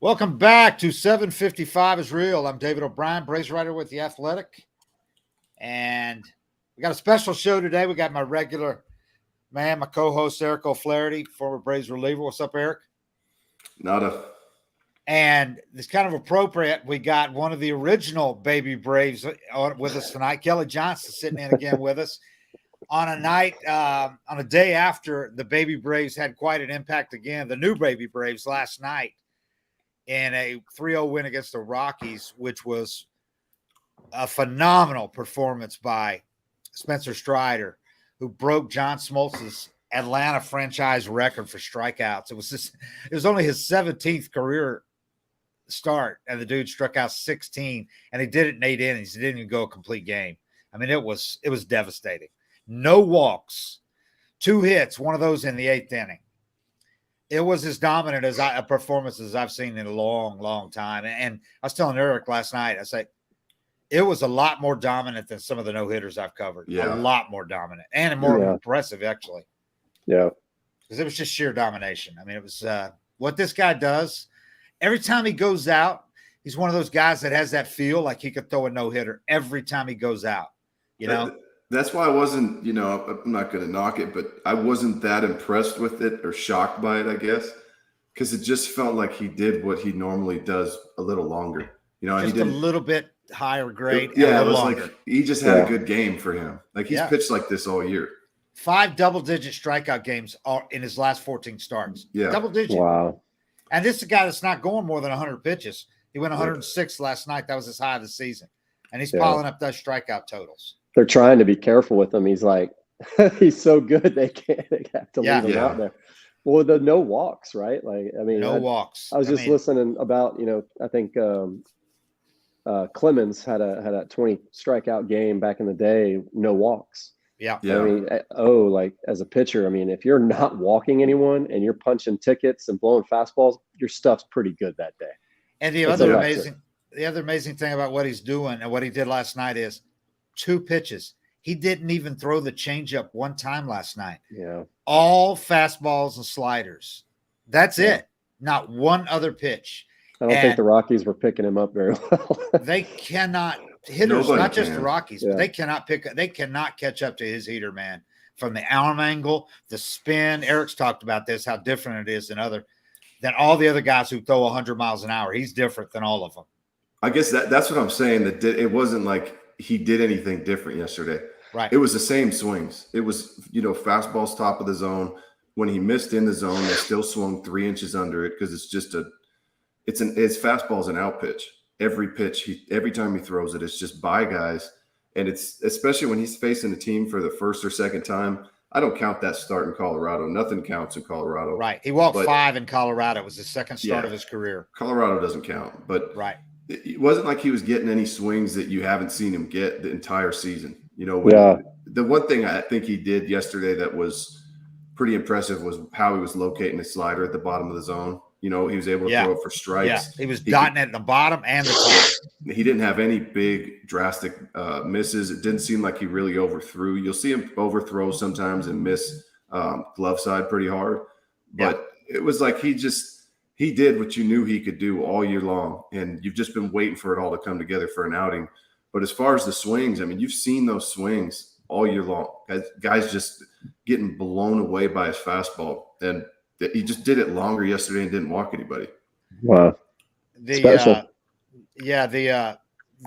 Welcome back to 755 is Real. I'm David O'Brien, Braves writer with The Athletic. And we got a special show today. We got my regular man, my co-host, Eric O'Flaherty, former Braves reliever. What's up, Eric? Nada. And it's kind of appropriate. We got one of the original baby Braves with us tonight. Kelly Johnson sitting in again with us on a day after the baby Braves had quite an impact again. The new baby Braves last night in a 3-0 win against the Rockies, which was a phenomenal performance by Spencer Strider, who broke John Smoltz's Atlanta franchise record for strikeouts. It was only his 17th career start, and the dude struck out 16, and he did it in 8 innings. He didn't even go a complete game. I mean, it was devastating. No walks, 2 hits, one of those in the 8th inning. It was as dominant a performance as I've seen in a long, long time. And I was telling Eric last night, I said, it was a lot more dominant than some of the no-hitters I've covered. Yeah. A lot more dominant and more impressive, actually. Yeah. Because it was just sheer domination. I mean, it was what this guy does. Every time he goes out, he's one of those guys that has that feel like he could throw a no-hitter every time he goes out, you know? That's why I wasn't, I'm not going to knock it, but I wasn't that impressed with it or shocked by it, I guess, because it just felt like he did what he normally does a little longer. Just he did a little bit higher grade. Yeah, it was longer. Like he just had a good game for him. Like he's pitched like this all year. 5 double-digit strikeout games in his last 14 starts. Yeah. Double-digit. Wow. And this is a guy that's not going more than 100 pitches. He went 106 last night. That was his high of the season. And he's piling up those strikeout totals. They're trying to be careful with him. He's like, he's so good they have to leave him out there. Well, the no walks, right? Like, I mean, no walks. I was just listening about, I think Clemens had a 20 strikeout game back in the day, no walks. Yeah. I mean, like as a pitcher, I mean, if you're not walking anyone and you're punching tickets and blowing fastballs, your stuff's pretty good that day. And the other amazing thing about what he's doing and what he did last night is 2 pitches. He didn't even throw the changeup one time last night. Yeah. All fastballs and sliders. That's it. Not one other pitch. I don't think the Rockies were picking him up very well. They cannot hitters, Nobody not just can. the Rockies, but they cannot catch up to his heater, man. From the arm angle, the spin. Eric's talked about this, how different it is than all the other guys who throw 100 miles an hour. He's different than all of them. I guess that's what I'm saying. That it wasn't like he did anything different yesterday. Right. It was the same swings. It was, fastballs top of the zone. When he missed in the zone, they still swung 3 inches under it because it's just his fastball's an out pitch. Every pitch, every time he throws it, it's just by guys. And it's especially when he's facing a team for the first or second time. I don't count that start in Colorado. Nothing counts in Colorado. Right. He walked 5 in Colorado. It was his second start of his career. Colorado doesn't count. But right. It wasn't like he was getting any swings that you haven't seen him get the entire season. The one thing I think he did yesterday that was pretty impressive was how he was locating his slider at the bottom of the zone. He was able to throw it for strikes. Yeah, he was dotting it at the bottom and the top. He didn't have any big, drastic misses. It didn't seem like he really overthrew. You'll see him overthrow sometimes and miss glove side pretty hard. But it was like he did what you knew he could do all year long, and you've just been waiting for it all to come together for an outing. But as far as the swings, I mean, you've seen those swings all year long. Guys just getting blown away by his fastball, and he just did it longer yesterday and didn't walk anybody. Wow. The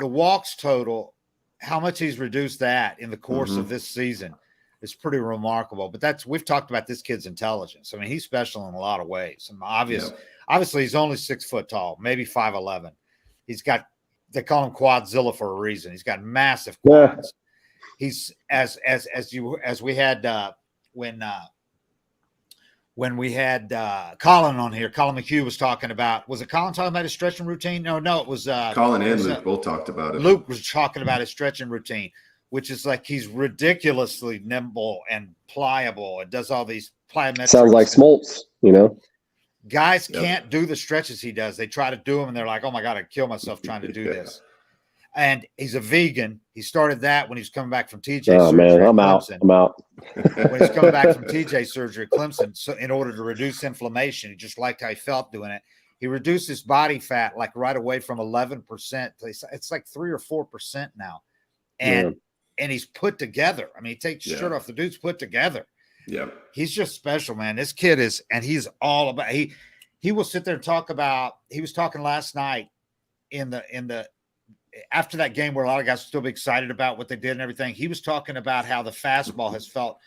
walks total, how much he's reduced that in the course of this season is pretty remarkable. But we've talked about this kid's intelligence. I mean, he's special in a lot of ways. And obviously he's only 6 foot tall, maybe 5'11". They call him Quadzilla for a reason. He's got massive quads. He's as we had when we had Colin on here. Colin McHugh was talking about. Was it Colin talking about his stretching routine? No, it was Colin and Luke both talked about it. Luke was talking about his stretching routine, which is like he's ridiculously nimble and pliable and does all these plyometrics. Sounds like Smoltz, Guys can't do the stretches he does. They try to do them, and they're like, oh, my God, I'd kill myself trying to do this. And he's a vegan. He started that when he was coming back from TJ surgery. Oh, man, I'm out. When he's coming back from TJ surgery at Clemson, so in order to reduce inflammation, he just liked how he felt doing it. He reduced his body fat like right away from 11%. It's like 3 or 4% now. And he's put together. I mean, he takes his shirt off. The dude's put together. Yeah. He's just special, man. This kid is, and he's all about, he will sit there and talk about, he was talking last night after that game where a lot of guys will still be excited about what they did and everything. He was talking about how the fastball has felt,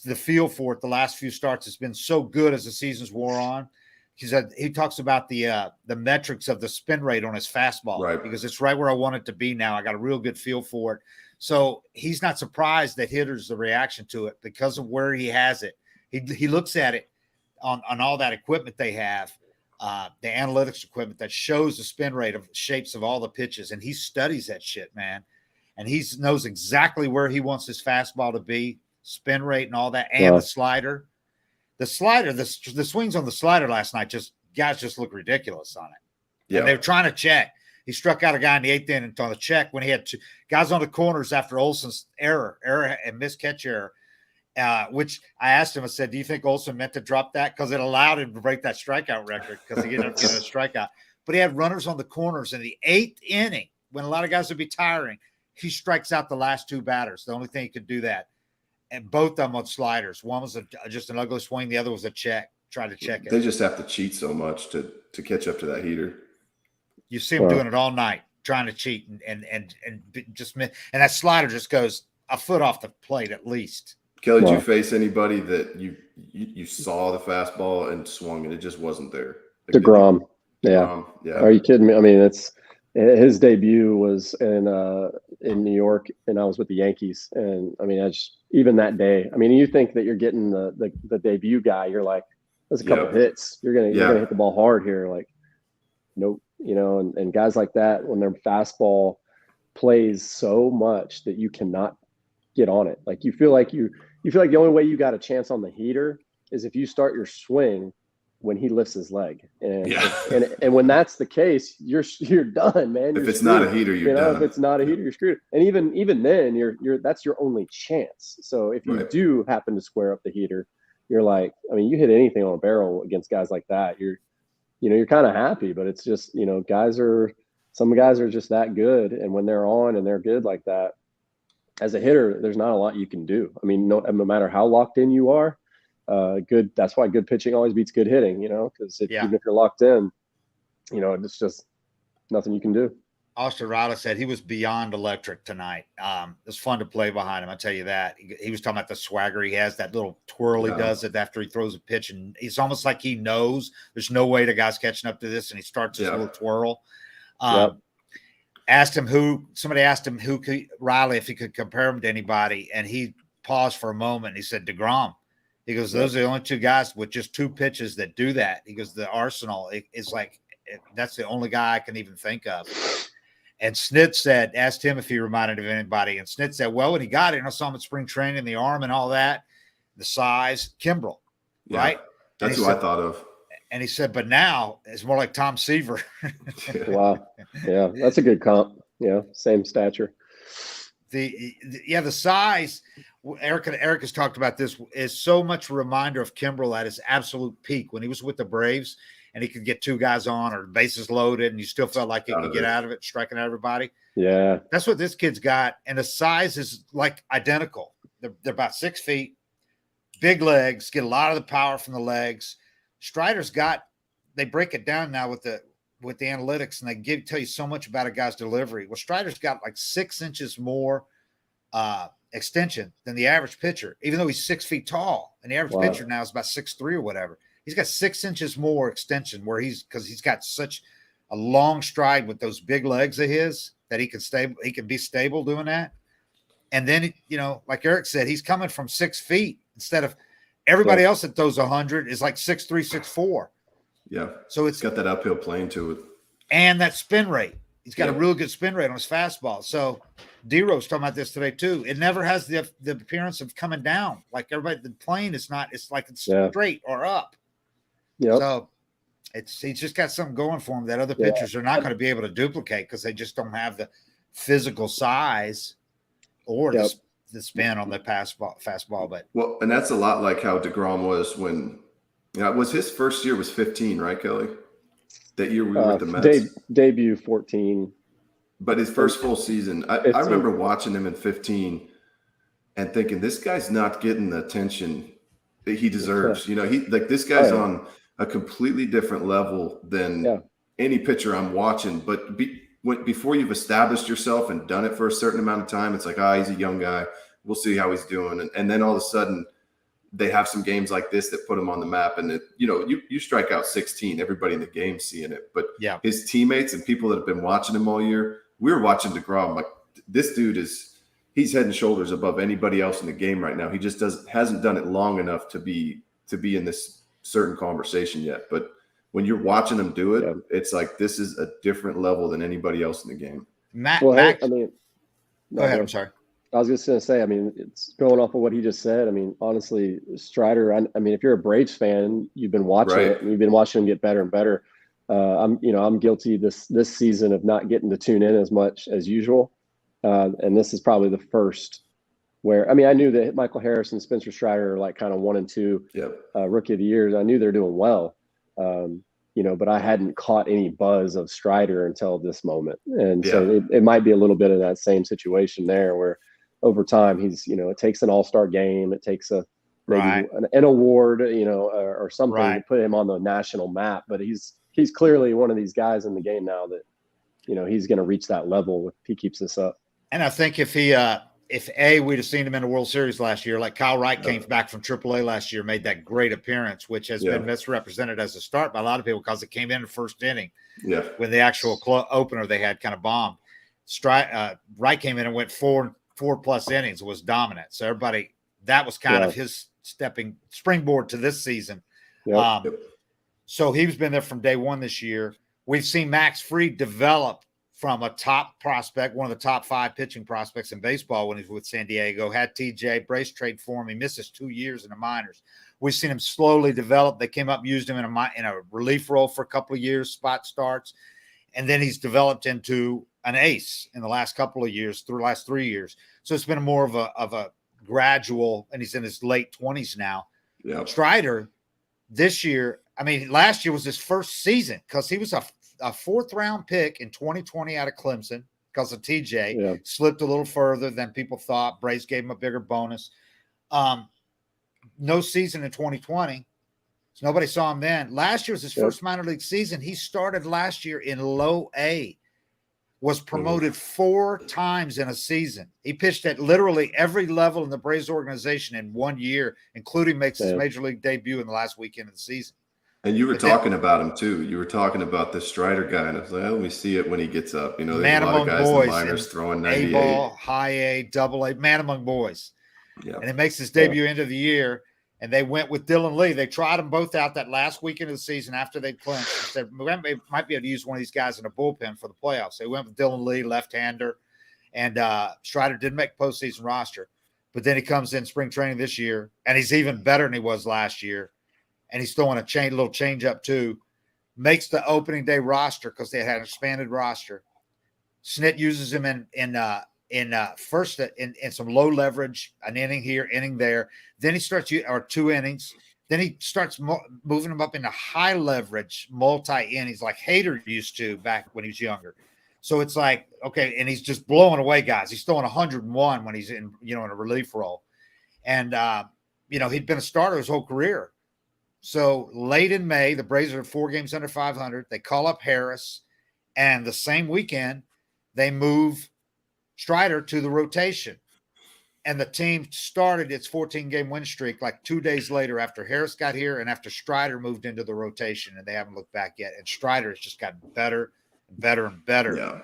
the feel for it the last few starts has been so good as the season's wore on. He talks about the metrics of the spin rate on his fastball, right, because it's right where I want it to be now. I got a real good feel for it. So he's not surprised that hitters, the reaction to it because of where he has it. He looks at it on all that equipment they have, the analytics equipment that shows the spin rate of shapes of all the pitches. And he studies that shit, man. And he knows exactly where he wants his fastball to be, spin rate and all that, and the slider. The slider, the swings on the slider last night, guys just look ridiculous on it. Yeah. And they were trying to check. He struck out a guy in the 8th inning on the check when he had 2 guys on the corners after Olson's error and missed catch error, which I asked him, I said, do you think Olson meant to drop that? Because it allowed him to break that strikeout record because he ended up getting a strikeout. But he had runners on the corners in the 8th inning when a lot of guys would be tiring. He strikes out the last 2 batters. The only thing he could do that. And both of them on sliders. One was just an ugly swing. The other was a check. Tried to check it. They just have to cheat so much to catch up to that heater. You see him doing it all night, trying to cheat and just miss. And that slider just goes a foot off the plate at least. Kelly, did you face anybody that you saw the fastball and swung and it just wasn't there? Like DeGrom. Yeah. Are you kidding me? I mean, his debut was in New York, and I was with the Yankees. And I mean, even that day, I mean, you think that you're getting the debut guy, you're like, there's a couple hits. You're gonna hit the ball hard here. Like, nope. And guys like that, when their fastball plays so much that you cannot get on it. Like you feel like the only way you got a chance on the heater is if you start your swing when he lifts his leg. And when that's the case, you're done, man. If it's not a heater, you're done. If it's not a heater, you're screwed. And even then, that's your only chance. So if you do happen to square up the heater, you're like, I mean, you hit anything on a barrel against guys like that, you're kind of happy. But it's just, some guys are just that good, and when they're on and they're good like that, as a hitter, there's not a lot you can do. I mean, no matter how locked in you are. Good. That's why good pitching always beats good hitting, because even if you're locked in, it's just nothing you can do. Austin Riley said he was beyond electric tonight. It's fun to play behind him. I tell you that. He was talking about the swagger he has, that little twirl he does it after he throws a pitch. And it's almost like he knows there's no way the guy's catching up to this. And he starts his little twirl. Somebody asked him Riley, if he could compare him to anybody. And he paused for a moment. And he said, DeGrom. He goes, those are the only 2 guys with just 2 pitches that do that. He goes, the arsenal is like, that's the only guy I can even think of. And Snit asked him if he reminded of anybody. And Snit said, well, when he got it, and I saw him at spring training, the arm and all that, the size, Kimbrel, right? That's who I thought of. And he said, but now it's more like Tom Seaver. Wow. Yeah, that's a good comp. Yeah, same stature. The size, Eric has talked about this, is so much a reminder of Kimbrel at his absolute peak when he was with the Braves and he could get 2 guys on or bases loaded and you still felt like he could get out of it, striking at everybody. Yeah. That's what this kid's got. And the size is like identical. They're about 6 feet, big legs, get a lot of the power from the legs. Strider's they break it down now with the analytics, and they tell you so much about a guy's delivery. Well, Strider's got like 6 inches more extension than the average pitcher, even though he's 6 feet tall. And the average pitcher now is about 6'3" or whatever. He's got 6 inches more extension because he's got such a long stride with those big legs of his that he can be stable doing that. And then, like Eric said, he's coming from 6 feet instead of everybody else that throws 100 is like 6'3", 6'4". Yeah. So it's got that uphill plane to it. And that spin rate. He's got a real good spin rate on his fastball. So D-Rose talking about this today too. It never has the appearance of coming down. Like everybody, the plane is not, it's like it's straight or up. Yeah. So he's just got something going for him that other pitchers are not going to be able to duplicate because they just don't have the physical size or the spin on the fastball. But and that's a lot like how DeGrom was when was his first year was 15, right, Kelly? That year we were with the Mets. Debut 14. But his first full season, I remember watching him in 15 and thinking, this guy's not getting the attention that he deserves. This guy's on a completely different level than any pitcher I'm watching. But before you've established yourself and done it for a certain amount of time, it's like, he's a young guy. We'll see how he's doing. And then all of a sudden, they have some games like this that put him on the map. And you strike out 16, everybody in the game seeing it. But his teammates and people that have been watching him all year, we were watching DeGrom. Like, this dude he's head and shoulders above anybody else in the game right now. He just hasn't done it long enough to be in this certain conversation yet. But when you're watching him do it, it's like, this is a different level than anybody else in the game. Go ahead. I'm sorry. I was just going to say, it's going off of what he just said. Honestly, Strider, if you're a Braves fan, you've been watching it and you've been watching him get better and better. I'm guilty this season of not getting to tune in as much as usual. And this is probably the first where, I knew that Michael Harris and Spencer Strider are like kind of 1 and 2 rookie of the year. I knew they're doing well, but I hadn't caught any buzz of Strider until this moment. And so it might be a little bit of that same situation there where over time he's, it takes an all-star game. It takes maybe an award, or something to put him on the national map. But he's clearly one of these guys in the game now that, he's going to reach that level if he keeps this up. And I think if we'd have seen him in the World Series last year, like Kyle Wright came back from AAA last year, made that great appearance, which has been misrepresented as a start by a lot of people because it came in the first inning. Yeah. When the actual opener they had kind of bombed. Wright came in and went 4+ innings, was dominant. So everybody, that was kind of his springboard to this season. So he's been there from day one this year. We've seen Max Fried develop from a top prospect, one of the top 5 pitching prospects in baseball when he was with San Diego, had TJ, Brace trade for him. He misses 2 years in the minors. We've seen him slowly develop. They came up, used him in a relief role for a couple of years, spot starts. And then he's developed into an ace in the last couple of years, through the last 3 years. So it's been more of a gradual, and he's in his late 20s now. Yeah. Strider this year, last year was his first season because he was a 4th-round pick in 2020 out of Clemson because of TJ. Slipped a little further than people thought. Braves gave him a bigger bonus. No season in 2020. So nobody saw him then. Last year was his first minor league season. He started last year in low A, was promoted 4 times in a season. He pitched at literally every level in the Braves organization in 1 year, including makes his major league debut in the last weekend of the season. And you were talking about him too. You were talking about this Strider guy, and I was like, let me see it when he gets up. There's a lot of guys in the minors throwing 98. A-ball, high A, double A, man among boys. Yeah. And it makes his debut end of the year. And they went with Dylan Lee. They tried them both out that last weekend of the season after they'd clinched. They said, we might be able to use one of these guys in a bullpen for the playoffs. They went with Dylan Lee, left-hander. And Strider didn't make postseason roster. But then he comes in spring training this year, and he's even better than he was last year. And he's throwing a little change up too. Makes the opening day roster because they had an expanded roster. Snit uses him in first in some low leverage, an inning here, inning there. Then he starts 2 innings. Then he starts moving him up into high leverage, multi innings like Hader used to back when he was younger. So it's like, okay, and he's just blowing away guys. He's throwing 101 when he's in a relief role. And he'd been a starter his whole career. So late in May, the Braves are 4 games under 500. They call up Harris, and the same weekend they move Strider to the rotation. And the team started its 14-game win streak like 2 days later after Harris got here and after Strider moved into the rotation, and they haven't looked back yet. And Strider has just gotten better and better and better. Yeah.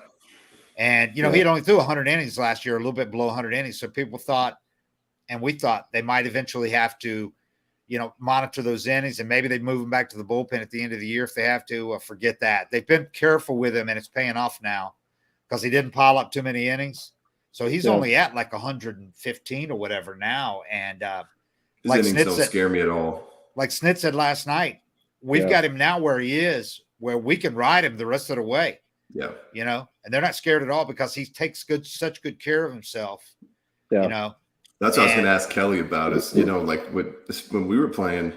And, he had only threw 100 innings last year, a little bit below 100 innings. So people thought, and we thought, they might eventually have to monitor those innings, and maybe they move him back to the bullpen at the end of the year if they have to. Forget that. They've been careful with him, and it's paying off now because he didn't pile up too many innings. So he's only at like 115 or whatever now. And his innings don't scare me at all. Like Snit said last night, we've got him now where he is, where we can ride him the rest of the way. Yeah. And they're not scared at all because he takes such good care of himself. Yeah. That's what I was going to ask Kelly about is, like when we were playing,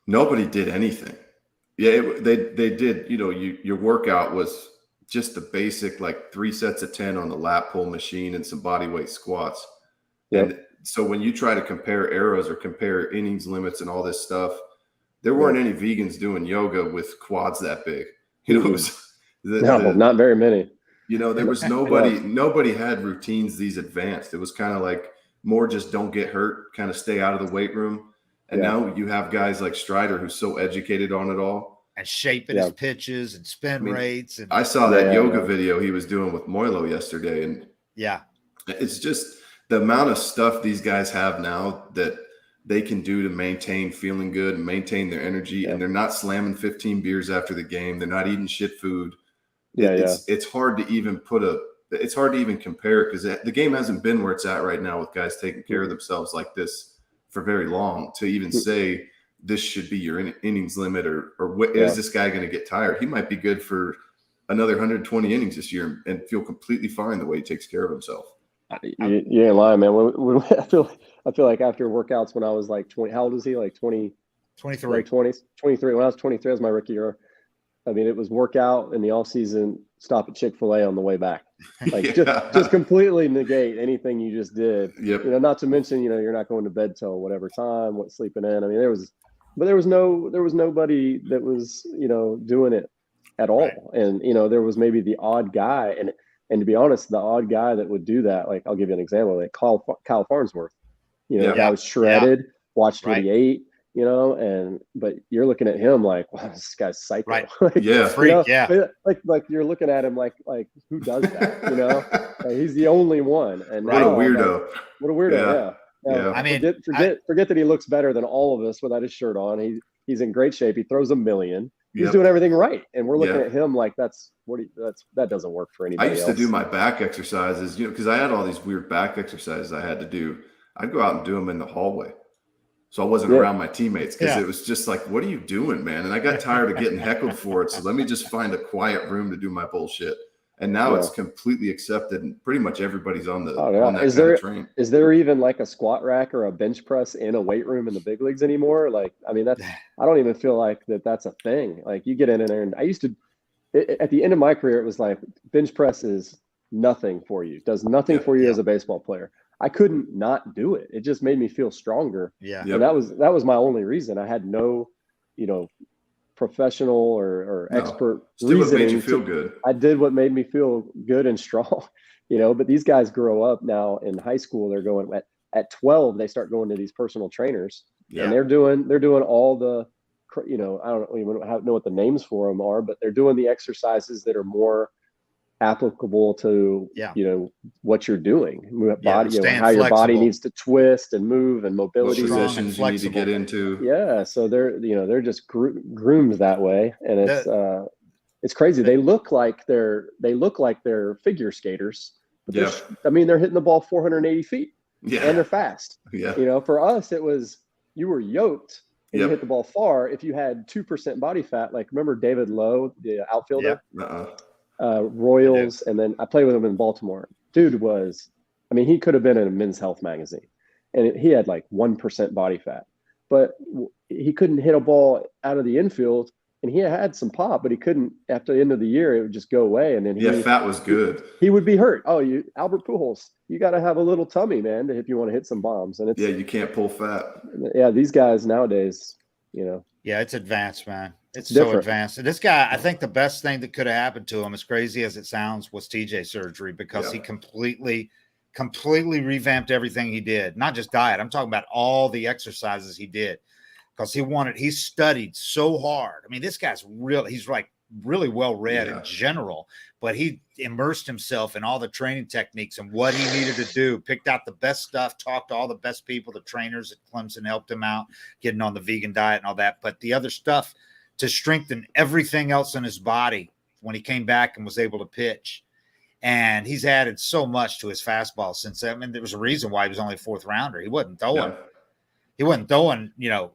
nobody did anything. Yeah, they did. You know, your workout was just the basic, like 3 sets of 10 on the lat pull machine and some body weight squats. Yep. And so when you try to compare eras or compare innings limits and all this stuff, there weren't any vegans doing yoga with quads that big. You know, it was not very many. You know, there was nobody had routines these advanced. It was kind of like more just don't get hurt, kind of stay out of the weight room. And now you have guys like Strider who's so educated on it all. And shaping his pitches and spin rates. And I saw that yoga video he was doing with Moilo yesterday. And it's just the amount of stuff these guys have now that they can do to maintain feeling good and maintain their energy. And they're not slamming 15 beers after the game. They're not eating shit food. It's hard to even it's hard to even compare because the game hasn't been where it's at right now with guys taking care of themselves like this for very long to even say this should be your innings limit or is this guy going to get tired? He might be good for another 120 innings this year and feel completely fine the way he takes care of himself. You ain't lying, man. I feel like after workouts when I was like 20, how old was he? Like 20, 23, like 20s, 23. When I was 23, that was my rookie year. I mean, it was workout in the off season, stop at Chick-fil-A on the way back. Like just completely negate anything you just did. Yep. You know, not to mention, you know, you're not going to bed till whatever time, sleeping in. I mean, there was nobody that was, you know, doing it at all. Right. And, you know, there was maybe the odd guy. And to be honest, the odd guy that would do that, like, I'll give you an example, like Kyle Farnsworth, you know, guy was shredded, watched what he ate. You know, but you're looking at him like, wow, this guy's psycho. Right. Like, freak, you know, like you're looking at him like who does that? You know, like, he's the only one. And what a weirdo. What a weirdo. Yeah. I mean, forget that he looks better than all of us without his shirt on. He's in great shape. He throws a million. He's doing everything right, and we're looking at him like that doesn't work for anybody. I used else. to do my back exercises, you know, because I had all these weird back exercises I had to do. I'd go out and do them in the hallway. So I wasn't around my teammates because it was just like, what are you doing, man? And I got tired of getting heckled for it. So let me just find a quiet room to do my bullshit. And now it's completely accepted and pretty much everybody's on that kind of train. Is there even like a squat rack or a bench press in a weight room in the big leagues anymore? Like, I mean, I don't even feel like that's a thing. Like you get in there and I used to, at the end of my career, it was like bench press is nothing for you, does nothing for you as a baseball player. I couldn't not do it. It just made me feel stronger. Yeah. And that was my only reason. I had no, you know, professional or expert reasoning. What made you feel good. I did what made me feel good and strong, you know, but these guys grow up now in high school. They're going at 12, they start going to these personal trainers and they're doing all the, you know, I don't even know what the names for them are, but they're doing the exercises that are more applicable to you know what you're doing, body, you know, how your body needs to twist and move and mobility, what positions you need to get into. So they're just groomed that way, and it's crazy. They look like they're figure skaters, but I mean they're hitting the ball 480 feet and they're fast. You know, for us it was you were yoked and you hit the ball far if you had 2% body fat. Like remember David Lowe, the outfielder? Royals, and then I played with him in Baltimore. Dude was, I mean, he could have been in a Men's Health magazine, and he had like 1% body fat, but he couldn't hit a ball out of the infield, and he had some pop, but he couldn't. After the end of the year, it would just go away, and then fat was good. He would be hurt. Oh, Albert Pujols, you got to have a little tummy, man, if you want to hit some bombs, and it's you can't pull fat. Yeah, these guys nowadays, you know. Yeah, it's advanced, man. It's different. So advanced. And this guy, I think the best thing that could have happened to him, as crazy as it sounds, was TJ surgery because he completely revamped everything he did. Not just diet. I'm talking about all the exercises he did because he studied so hard. I mean, this guy's he's like really well read in general, but he immersed himself in all the training techniques and what he needed to do, picked out the best stuff, talked to all the best people, the trainers at Clemson helped him out getting on the vegan diet and all that. But the other stuff to strengthen everything else in his body when he came back and was able to pitch. And he's added so much to his fastball since then. I mean, there was a reason why he was only a fourth rounder. He wasn't throwing, you know,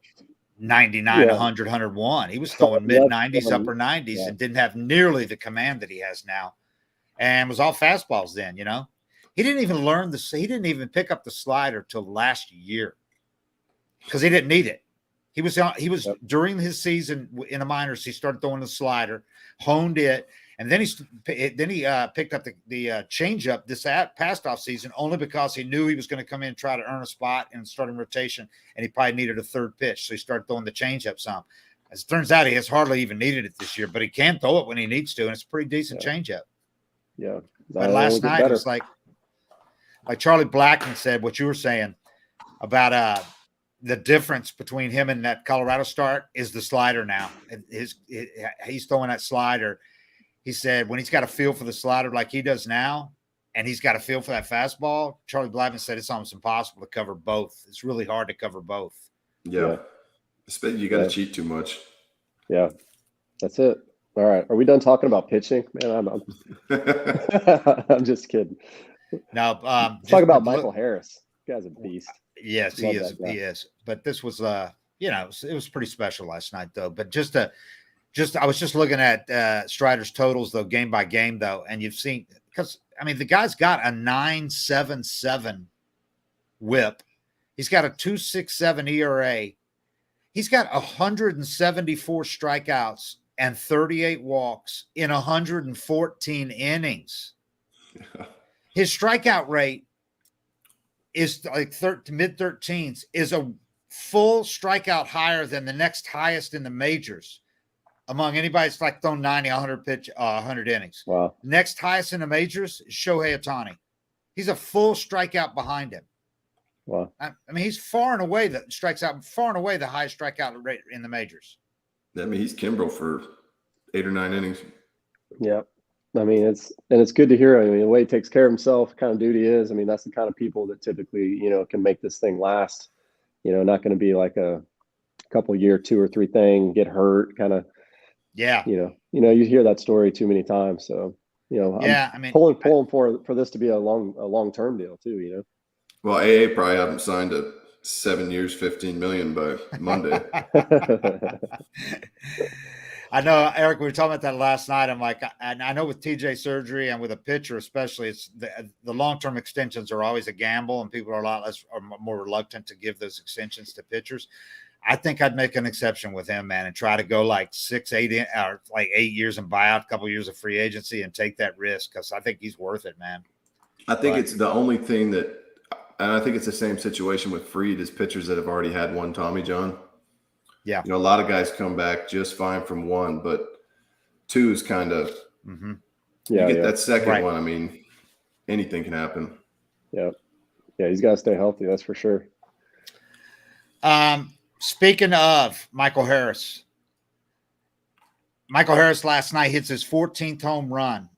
99, 100, 101. He was throwing mid-90s, upper 90s, and didn't have nearly the command that he has now. And was all fastballs then, you know. He didn't even pick up the slider till last year because he didn't need it. He was during his season in the minors. He started throwing the slider, honed it, and then he picked up the changeup this past off season only because he knew he was going to come in and try to earn a spot in starting rotation, and he probably needed a third pitch, so he started throwing the changeup some. As it turns out, he has hardly even needed it this year, but he can throw it when he needs to, and it's a pretty decent changeup. Yeah. But last night it was like Charlie Blackman said what you were saying about the difference between him and that Colorado start is the slider now. He's throwing that slider. He said when he's got a feel for the slider like he does now, and he's got a feel for that fastball, Charlie Blackman said it's almost impossible to cover both. It's really hard to cover both. Yeah. You got to cheat too much. Yeah. That's it. All right. Are we done talking about pitching? Man, I'm just kidding. No, let's talk about Michael Harris. This guy's a beast. Yes, he is. He is. But this was, it was pretty special last night, though. But I was just looking at Strider's totals, though, game by game, though, and you've seen because the guy's got a 9.77 WHIP. He's got a 2.67 ERA. He's got 174 strikeouts and 38 walks in 114 innings. His strikeout rate is like mid-13s, is a full strikeout higher than the next highest in the majors among anybody that's like thrown 90, 100 innings. Wow. Next highest in the majors is Shohei Ohtani. He's a full strikeout behind him. Wow. He's far and away the highest strikeout rate in the majors. He's Kimbrel for 8 or 9 innings. Yeah. It's good to hear. The way he takes care of himself, kind of dude he is. That's the kind of people that typically, can make this thing last. Not going to be like a couple year, 2 or 3 thing, get hurt, kind of. Yeah. You hear that story too many times. So, I'm pulling for this to be a long-term deal too, Well, AA probably haven't signed a 7 years, $15 million by Monday. I know, Eric, we were talking about that last night. I'm like, and I know with TJ surgery and with a pitcher, especially, it's the long-term extensions are always a gamble, and people are more reluctant to give those extensions to pitchers. I think I'd make an exception with him, man, and try to go like 6, 8, or like 8 years and buy out a couple years of free agency and take that risk because I think he's worth it, man. I think it's the only thing that, and I think it's the same situation with Fried as pitchers that have already had one Tommy John. Yeah. A lot of guys come back just fine from one, but 2 is kind of, that second one. Anything can happen. Yeah. Yeah. He's got to stay healthy. That's for sure. Speaking of Michael Harris last night hits his 14th home run.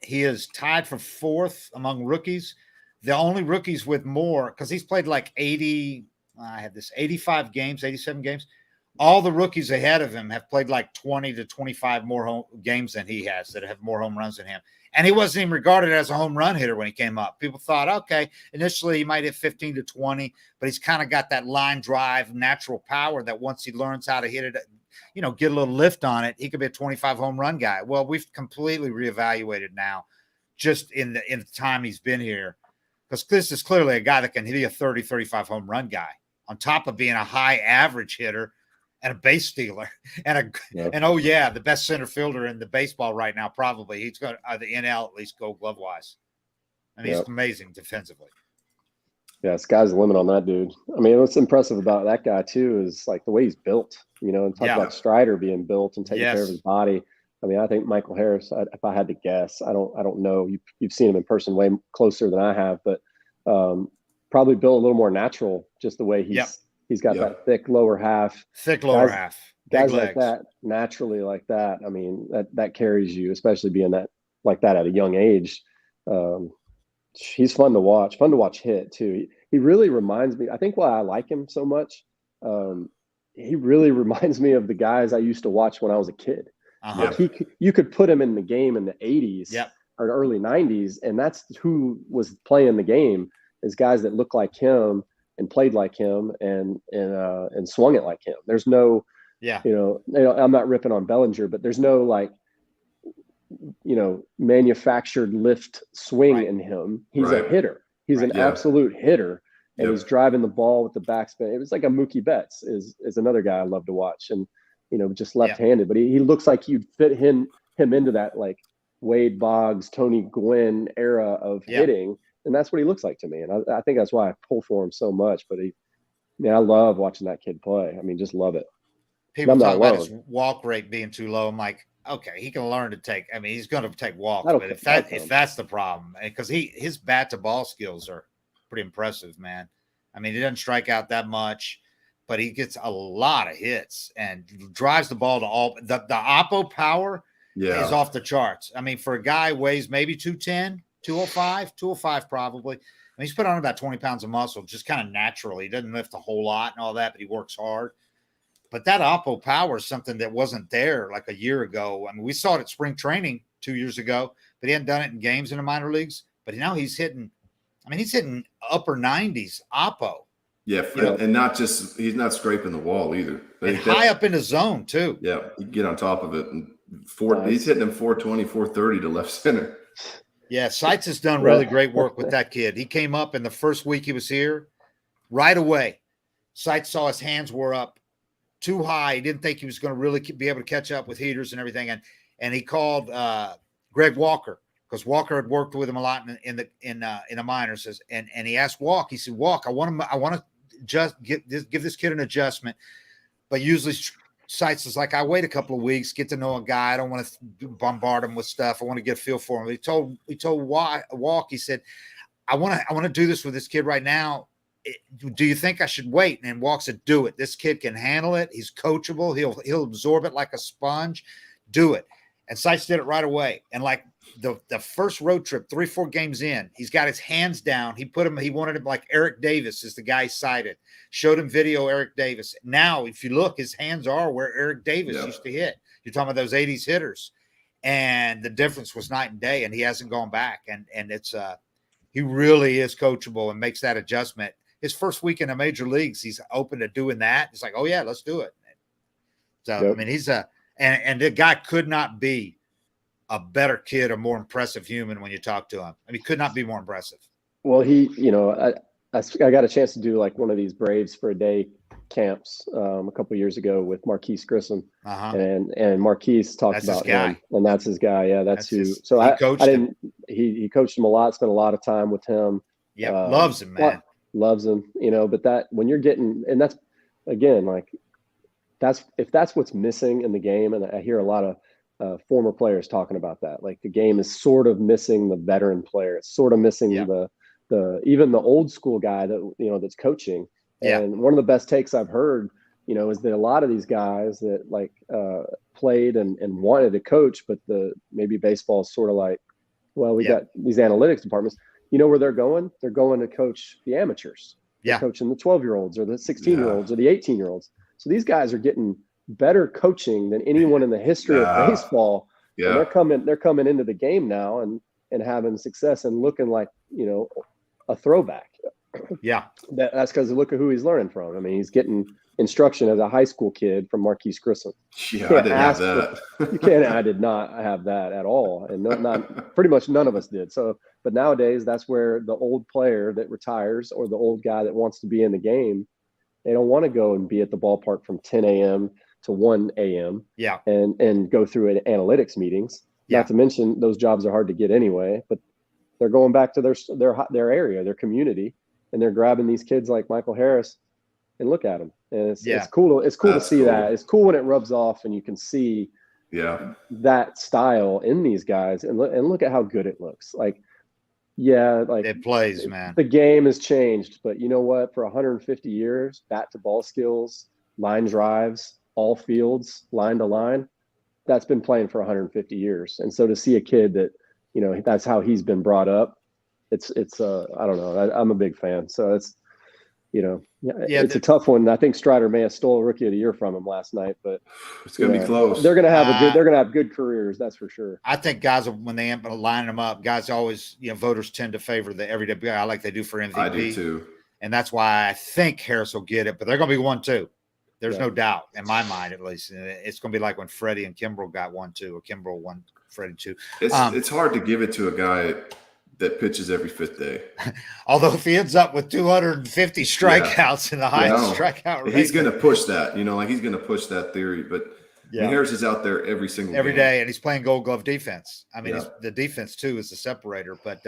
He is tied for 4th among rookies. The only rookies with more, because he's played like 85 games, 87 games. All the rookies ahead of him have played like 20 to 25 more games than he has that have more home runs than him. And he wasn't even regarded as a home run hitter when he came up. People thought, okay, initially he might hit 15 to 20, but he's kind of got that line drive, natural power that once he learns how to hit it, get a little lift on it, he could be a 25 home run guy. Well, we've completely reevaluated now just in the time he's been here, because this is clearly a guy that can hit a 30, 35 home run guy on top of being a high average hitter and a base stealer and the best center fielder in the baseball right now. Probably he's going to the NL at least Gold Glove wise. He's amazing defensively. Yeah, sky's the limit on that dude. What's impressive about that guy too is like the way he's built. And talk about Strider being built and taking care of his body. I think Michael Harris, if I had to guess, I don't know. You've seen him in person way closer than I have, but probably built a little more natural, just the way he's got that thick lower half. Guys like that, naturally like that. That carries you, especially being like that at a young age. He's fun to watch hit too. He really reminds me, I think why I like him so much. He really reminds me of the guys I used to watch when I was a kid. You could put him in the game in the 80s or early 90s, and that's who was playing the game, is guys that look like him and played like him and swung it like him. There's no, I'm not ripping on Bellinger, but there's no manufactured lift swing in him. He's a hitter. He's an absolute hitter. and he's driving the ball with the backspin. It was like a Mookie Betts is another guy I love to watch, and just left-handed, but he looks like you'd fit him into that like Wade Boggs, Tony Gwynn era of hitting, and that's what he looks like to me. And I think that's why I pull for him so much. But I love watching that kid play. I mean, just love it. People talk about his walk rate being too low. I'm like, okay, he can learn to take. I mean, he's going to take walks, but if that's the problem, because his bat to ball skills are pretty impressive, man. I mean, he doesn't strike out that much, but he gets a lot of hits and drives the ball to all. The oppo power is off the charts. I mean, for a guy who weighs maybe 210, 205 probably. I mean, he's put on about 20 pounds of muscle just kind of naturally. He doesn't lift a whole lot and all that, but he works hard. But that oppo power is something that wasn't there like a year ago. I mean, we saw it at spring training 2 years ago, but he hadn't done it in games in the minor leagues. But now he's hitting upper 90s oppo. Yeah, and not just he's not scraping the wall either. And high up in the zone too. Yeah, you get on top of it. And he's hitting him 420, 430 to left center. Yeah, Seitz has done really great work with that kid. He came up in the first week he was here. Right away, Seitz saw his hands were up too high. He didn't think he was going to really be able to catch up with heaters and everything. And he called Greg Walker, because Walker had worked with him a lot in the minors. And he asked Walk. He said, "Walk, I want to just give this kid an adjustment." But usually Seitz is like, I wait a couple of weeks, get to know a guy. I don't want to bombard him with stuff. I want to get a feel for him. He told Walk, he said, I want to do this with this kid right now. Do you think I should wait? And Walk said, do it. This kid can handle it. He's coachable. He'll absorb it like a sponge. Do it. And Seitz did it right away. And like the first road trip, 3-4 games in, he's got his hands down. He wanted him like Eric Davis is the guy cited. Showed him video Eric Davis. Now, if you look, his hands are where Eric Davis used to hit. You're talking about those 80s hitters. And the difference was night and day, and he hasn't gone back. And it's he really is coachable and makes that adjustment. His first week in the major leagues, he's open to doing that. It's like, oh yeah, let's do it. So I mean, he's and the guy could not be a better kid, a more impressive human when you talk to him. I mean, could not be more impressive. Well, I got a chance to do like one of these Braves for a day camps a couple of years ago with Marquise Grissom, and Marquise talked about him, and that's his guy. Yeah, that's who. So I didn't. He coached him a lot. Spent a lot of time with him. Yeah, loves him, man. Loves him. But that when you're getting, and that's again like if that's what's missing in the game, and I hear a lot of former players talking about that. Like the game is sort of missing the veteran player. It's sort of missing even the old school guy that that's coaching. And one of the best takes I've heard, is that a lot of these guys that like played and wanted to coach, but maybe baseball is sort of like, well, we got these analytics departments. You know where they're going? They're going to coach the amateurs. They're coaching the 12-year-olds or the 16-year-olds or the 18-year-olds. So these guys are getting better coaching than anyone in the history of baseball. Yeah. And they're coming into the game now and having success and looking like, a throwback. Yeah. That's because look at who he's learning from. I mean, he's getting instruction as a high school kid from Marquise Grissom. Yeah, I didn't have that. I did not have that at all. And not pretty much none of us did. So, but nowadays that's where the old player that retires or the old guy that wants to be in the game, they don't want to go and be at the ballpark from 10 a.m. to 1 a.m. Yeah. And go through analytics meetings. Yeah. Not to mention those jobs are hard to get anyway, but they're going back to their area, their community, and they're grabbing these kids like Michael Harris and look at them. And it's cool. It's cool to see that. It's cool when it rubs off and you can see that style in these guys and look at how good it looks. Like, it plays, man. The game has changed, but you know what? For 150 years, bat to ball skills, line drives, all fields, line to line, that's been playing for 150 years. And so to see a kid that, that's how he's been brought up. It's I don't know. I'm a big fan. So it's, it's a tough one. I think Strider may have stole Rookie of the Year from him last night, but it's going to be close. They're going to have good careers. That's for sure. I think guys, when they end up lining them up, guys always, voters tend to favor the everyday guy like they do for MVP. I do too. And that's why I think Harris will get it, but they're going to be 1-2. There's no doubt in my mind, at least. It's going to be like when Freddie and Kimbrel got 1-2, or Kimbrel won Freddie 2. It's hard to give it to a guy that pitches every fifth day. Although if he ends up with 250 strikeouts in the highest strikeout rate, he's going to push that, like he's going to push that theory. But I mean, Harris is out there every day, and he's playing Gold Glove defense. I mean, the defense too is the separator. But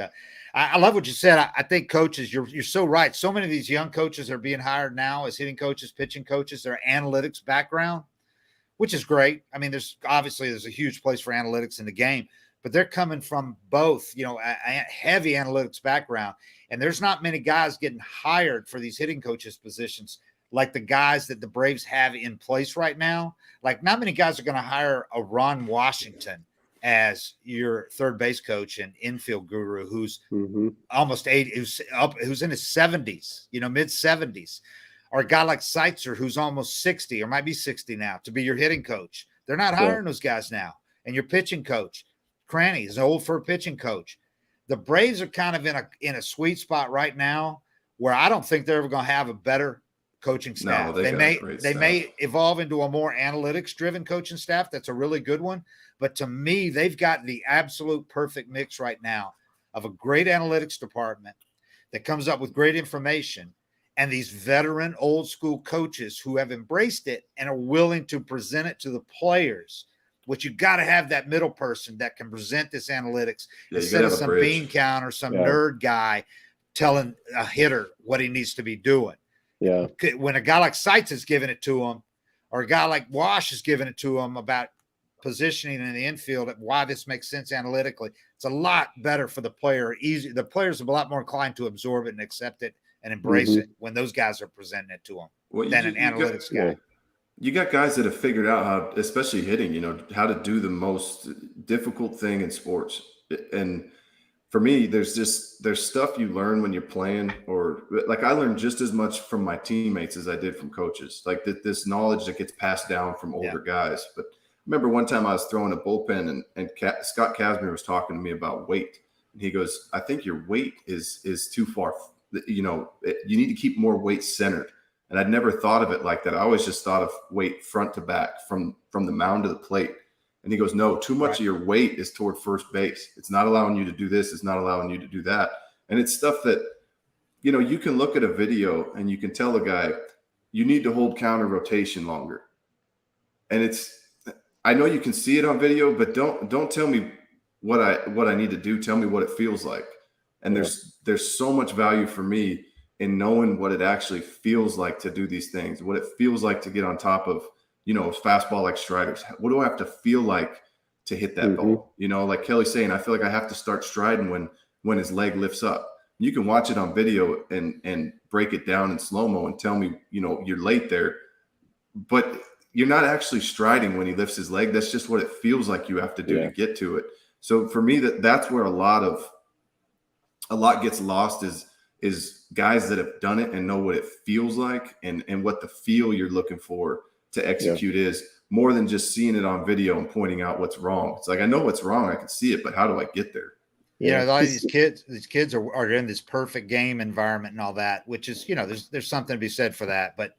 I love what you said. I think coaches, you're so right. So many of these young coaches are being hired now as hitting coaches, pitching coaches. Their analytics background, which is great. I mean, there's a huge place for analytics in the game, but they're coming from both, a heavy analytics background. And there's not many guys getting hired for these hitting coaches positions like the guys that the Braves have in place right now. Like, not many guys are going to hire a Ron Washington as your third base coach and infield guru who's almost 80, who's in his 70s, mid 70s, or a guy like Seitzer who's almost 60 or might be 60 now to be your hitting coach. They're not hiring those guys now. And your pitching coach, Cranny, is old for a pitching coach. The Braves are kind of in a sweet spot right now where I don't think they're ever going to have a better coaching staff. No, they may evolve into a more analytics driven coaching staff. That's a really good one. But to me, they've got the absolute perfect mix right now of a great analytics department that comes up with great information and these veteran old school coaches who have embraced it and are willing to present it to the players. Which you got to have that middle person that can present this analytics instead of some bean counter, some nerd guy telling a hitter what he needs to be doing. Yeah. When a guy like Seitz is giving it to him, or a guy like Wash is giving it to him about positioning in the infield, why this makes sense analytically, it's a lot better for the player. The players are a lot more inclined to absorb it and accept it and embrace it when those guys are presenting it to them than an analytics guy. You got guys that have figured out how, especially hitting, how to do the most difficult thing in sports. And for me, there's stuff you learn when you're playing, or like I learned just as much from my teammates as I did from coaches, like this knowledge that gets passed down from older guys. But I remember one time I was throwing a bullpen and Scott Kazmir was talking to me about weight. And he goes, I think your weight is too far. You need to keep more weight centered. And I'd never thought of it like that. I always just thought of weight front to back from the mound to the plate. And he goes, no, too much of your weight is toward first base. It's not allowing you to do this. It's not allowing you to do that. And it's stuff that, you can look at a video and you can tell a guy, you need to hold counter rotation longer. And I know you can see it on video, but don't tell me what I need to do. Tell me what it feels like. And there's so much value for me in knowing what it actually feels like to do these things, what it feels like to get on top of, fastball like striders. What do I have to feel like to hit that ball? Like Kelly's saying, I feel like I have to start striding when his leg lifts up. You can watch it on video and break it down in slow-mo and tell me, you're late there, but you're not actually striding when he lifts his leg. That's just what it feels like you have to do to get to it. So for me, that's where a lot gets lost is guys that have done it and know what it feels like and what the feel you're looking for to execute is, more than just seeing it on video and pointing out what's wrong. It's like, I know what's wrong. I can see it, but how do I get there? A lot of these kids are in this perfect game environment and all that, which is, there's something to be said for that. But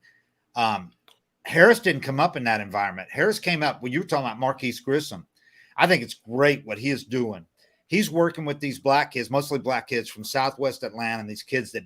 Harris didn't come up in that environment. Harris came up when you were talking about Marquise Grissom. I think it's great what he is doing. He's working with these black kids, mostly black kids from Southwest Atlanta, and these kids that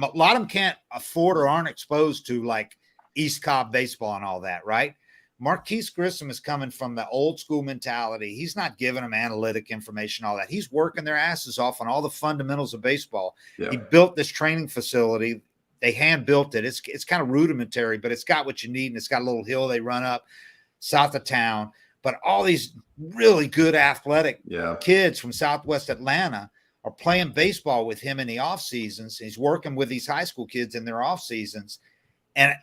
a lot of them can't afford or aren't exposed to, like East Cobb baseball and all that, right? Marquise Grissom is coming from the old school mentality. He's not giving them analytic information, all that. He's working their asses off on all the fundamentals of baseball. Yeah. He built this training facility. They hand built it. It's kind of rudimentary, but it's got what you need, and it's got a little hill they run up south of town. But all these really good athletic kids from Southwest Atlanta are playing baseball with him in the off seasons. He's working with these high school kids in their off seasons. And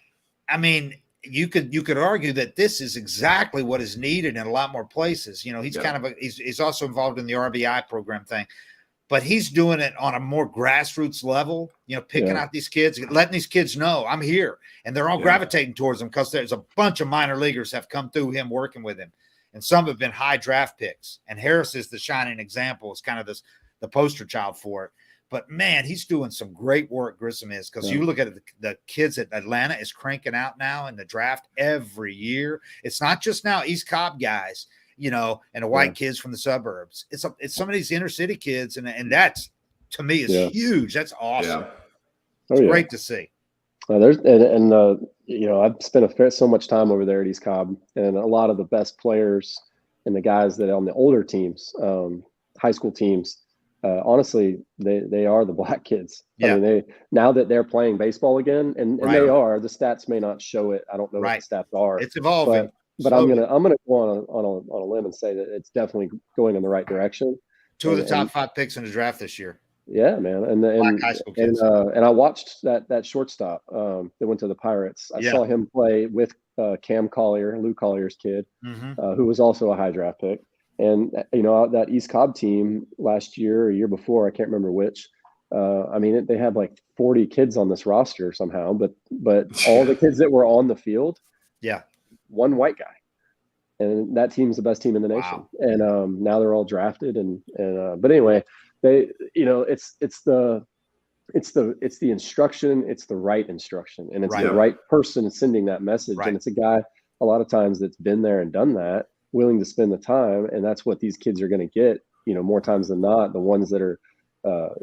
I mean, you could argue that this is exactly what is needed in a lot more places. He's kind of he's also involved in the RBI program thing, but he's doing it on a more grassroots level, picking out these kids, letting these kids know I'm here, and they're all gravitating towards him because there's a bunch of minor leaguers have come through him working with him. And some have been high draft picks. And Harris is the shining example. It's kind of the poster child for it. But, man, he's doing some great work, Grissom is, because you look at it, the kids at Atlanta is cranking out now in the draft every year. It's not just now East Cobb guys, and the white kids from the suburbs. It's some of these inner city kids, and to me is huge. That's awesome. Yeah. It's great to see. There's you know, I've spent so much time over there at East Cobb, and a lot of the best players and the guys that on the older teams, high school teams, honestly, they are the black kids. Yeah. I mean, now that they're playing baseball again, and they are. The stats may not show it. I don't know what the stats are. It's evolving. But I'm gonna go on a limb and say that it's definitely going in the right direction. 2 of the top 5 picks in the draft this year. Yeah, man, and I watched that shortstop that went to the Pirates. I saw him play with Cam Collier, Lou Collier's kid, who was also a high draft pick. And you know, that East Cobb team last year or year before, I can't remember which. I mean, they had like 40 kids on this roster somehow, but all the kids that were on the field, one white guy, and that team's the best team in the nation. And now they're all drafted, and but anyway. They, you know, it's the instruction, it's the right instruction, and it's the right person sending that message. And it's a guy a lot of times that's been there and done that, willing to spend the time. And that's what these kids are going to get, you know, more times than not, the ones that are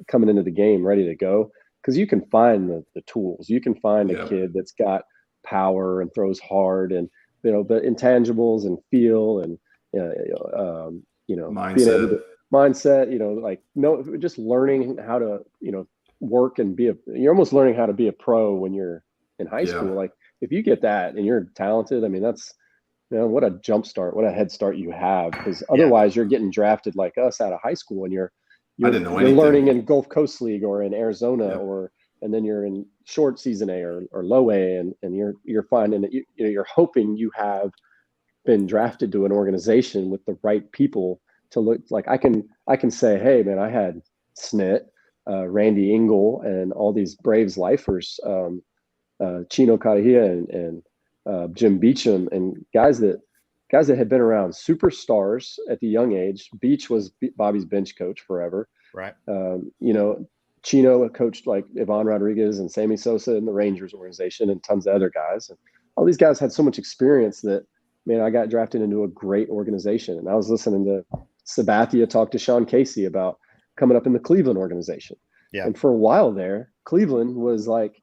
coming into the game ready to go. Because you can find the tools. You can find a kid that's got power and throws hard, and, you know, but intangibles and feel and, you know, mindset, you know, like just learning how to, you know, work and you're almost learning how to be a pro when you're in high school. Like if you get that and you're talented, I mean, that's, you know, what a jump start, what a head start you have, because otherwise you're getting drafted like us out of high school and you're learning in Gulf Coast League or in Arizona and then you're in short season A or low A, and you're finding that you're hoping you have been drafted to an organization with the right people to look like. I can say, hey man, I had Snit, Randy Engel, and all these Braves lifers, Chino Carajilla and Jim Beecham, and guys that had been around, superstars at the young age. Beach was Bobby's bench coach forever. Right. You know, Chino coached like Ivan Rodriguez and Sammy Sosa in the Rangers organization, and tons of other guys. And all these guys had so much experience that, man, I got drafted into a great organization. And I was listening to Sabathia talk to Sean Casey about coming up in the Cleveland organization. Yeah. And for a while there, Cleveland was like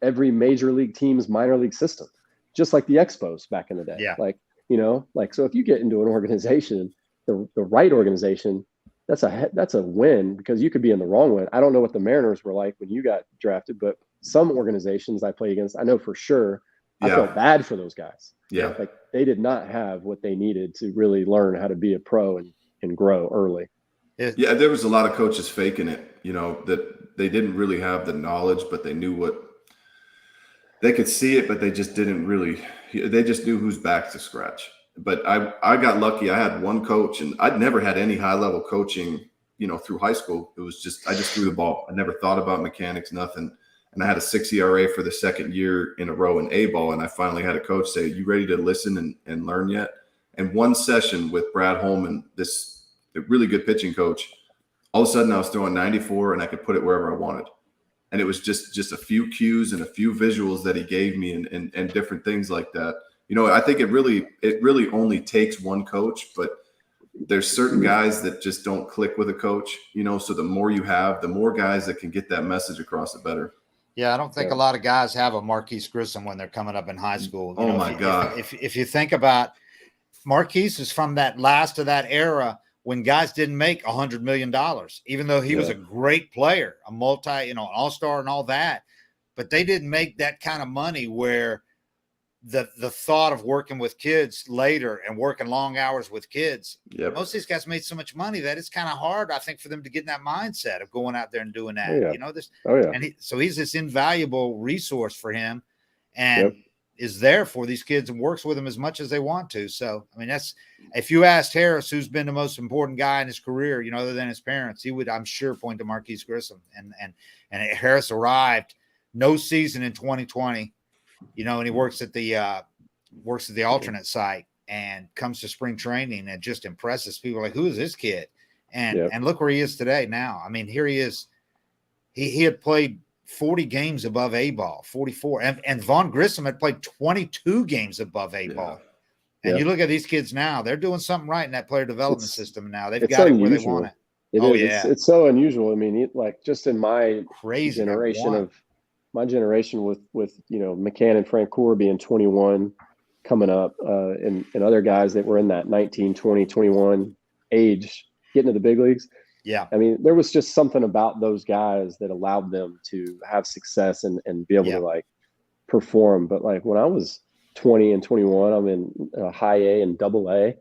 every major league team's minor league system, just like the Expos back in the day. Yeah. Like, you know, like, so if you get into an organization, the right organization, that's a win, because you could be in the wrong one. I don't know what the Mariners were like when you got drafted, but some organizations I played against, I know for sure, I felt bad for those guys. Yeah. Like they did not have what they needed to really learn how to be a pro and grow early. Yeah, there was a lot of coaches faking it, you know, that they didn't really have the knowledge, but they knew what they could see it, but they just didn't really, they just knew whose back to scratch. But I got lucky. I had one coach, and I'd never had any high level coaching, you know, through high school. It was just, I just threw the ball. I never thought about mechanics, nothing. And I had a 6 ERA for the second year in a row in A-ball. And I finally had a coach say, you ready to listen and learn yet? And one session with Brad Holman, this really good pitching coach, all of a sudden I was throwing 94 and I could put it wherever I wanted. And it was just a few cues and a few visuals that he gave me and different things like that. You know, I think it really only takes one coach, but there's certain guys that just don't click with a coach, you know, so the more you have, the more guys that can get that message across, the better. Yeah, I don't think a lot of guys have a Marquise Grissom when they're coming up in high school. You know, my God. If you think about, Marquise is from that last of that era when guys didn't make $100 million, even though he was a great player, a multi, an all-star and all that, but they didn't make that kind of money where the thought of working with kids later and working long hours with kids. Yep. Most of these guys made so much money that it's kind of hard, I think, for them to get in that mindset of going out there and doing that. You know, this. And so he's this invaluable resource for him, and is there for these kids and works with them as much as they want to. So, I mean, that's, if you asked Harris who's been the most important guy in his career, you know, other than his parents, he would, I'm sure, point to Marquise Grissom. And Harris arrived no season in 2020. You know, and he works at the alternate site and comes to spring training and just impresses people like, who is this kid? And look where he is today now. I mean, here he is. He had played 40 games above A-ball, 44. And Vaughn Grissom had played 22 games above A-ball. And you look at these kids now, they're doing something right in that player development system now. They've got it where they want it. It Oh is. yeah, It's so unusual. I mean, like just in my crazy generation with McCann and Francoeur being 21 coming up, and other guys that were in that 19, 20, 21 age getting to the big leagues. Yeah. I mean, there was just something about those guys that allowed them to have success and be able to like perform. But like when I was 20 and 21, I'm in high A and double A.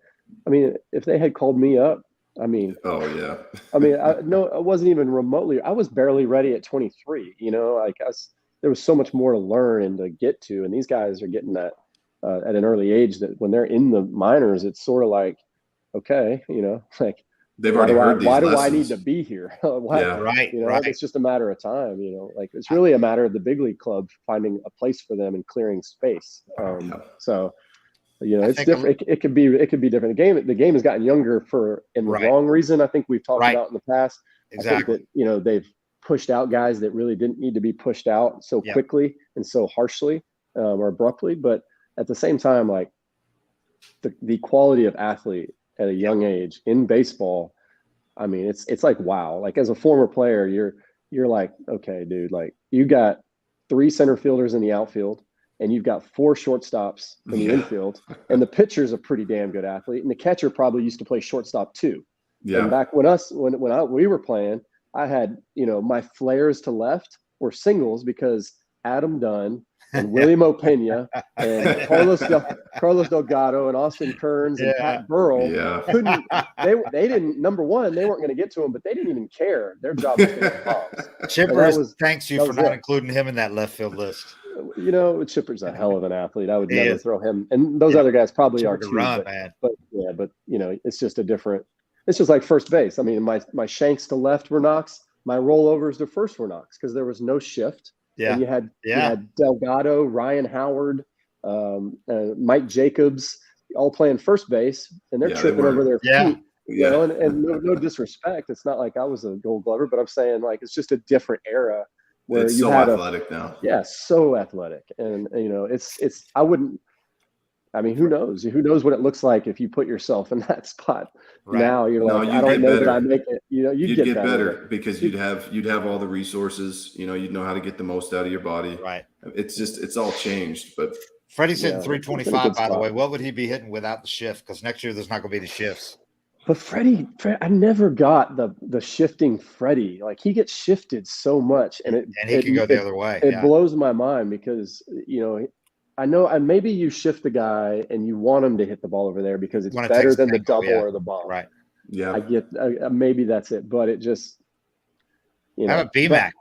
I mean, if they had called me up, I mean, I wasn't even remotely, I was barely ready at 23, there was so much more to learn and to get to. And these guys are getting that at an early age that when they're in the minors, it's sort of like, okay, like, they've already heard these lessons. Why do I need to be here? Right. It's just a matter of time, like it's really a matter of the big league club finding a place for them and clearing space. So, it's different. It could be different. The game has gotten younger in the wrong reason. I think we've talked about in the past. Exactly. I think that, they've pushed out guys that really didn't need to be pushed out so quickly and so harshly or abruptly. But at the same time, like the quality of athlete at a young age in baseball, I mean, it's like, wow. Like as a former player, you're like, okay, dude, like you got 3 center fielders in the outfield and you've got 4 shortstops in the infield, and the pitcher's a pretty damn good athlete, and the catcher probably used to play shortstop too. Yeah. And back when we were playing, I had, my flares to left were singles because Adam Dunn and William Opena and Carlos Delgado and Austin Kearns and Pat Burrell couldn't. They didn't. Number one, they weren't going to get to him, but they didn't even care. Their job was to hit balls. Chipper thanks you for not including him in that left field list. Chipper's a hell of an athlete. I would never throw him, and those other guys probably are too. But it's just a different. It's just like first base. I mean, my shanks to left were knocks. My rollovers to first were knocks because there was no shift. Yeah. And you had Delgado, Ryan Howard, Mike Jacobs, all playing first base, and they're tripping over their feet. And no disrespect. It's not like I was a Gold Glover, but I'm saying like it's just a different era where it's so athletic now. Yeah, so athletic, and it's. I wouldn't. I mean, who knows? Who knows what it looks like if you put yourself in that spot? Right. Now you're like, I don't know that I make it. You'd get better because you'd have all the resources. You'd know how to get the most out of your body. Right. It's all changed. But Freddie's hitting 325, by the way. What would he be hitting without the shift? Because next year there's not going to be the shifts. But Freddie, I never got the shifting Freddie. Like he gets shifted so much, and he can go the other way. It blows my mind because I know, and maybe you shift the guy and you want him to hit the ball over there because it's better than the double or the bomb. Right. Yeah. I get maybe that's it, but it just How about BMAC?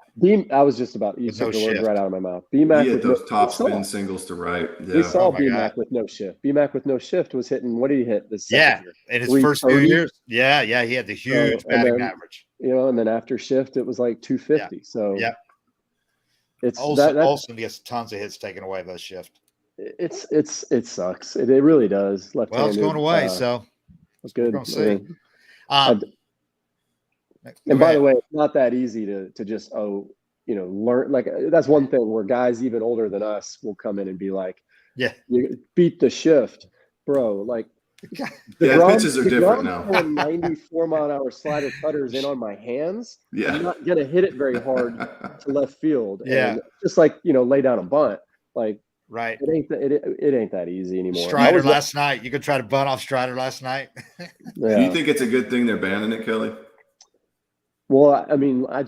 I was just about you took the words right out of my mouth. BMAC with those top spin singles to right. Yeah. We saw BMAC with no shift. BMAC with no shift was hitting. What did he hit? The second year? In his first few years. Yeah, he had the huge batting average. And then after shift, it was like 250. So it's Olsen gets tons of hits taken away by the shift. It sucks. It really does. Well, it's going away, so it's good. We're see. And by the way, it's not that easy to just learn. Like that's one thing where guys even older than us will come in and be like, you beat the shift, bro." Like pitches are different now. 94-mile-an-hour slider cutters in on my hands. Yeah, I'm not gonna hit it very hard to left field. And just like lay down a bunt, like. Right. It ain't that easy anymore. Strider last night. You could try to bunt off Strider last night. Do you think it's a good thing they're banning it, Kelly? Well, I mean, I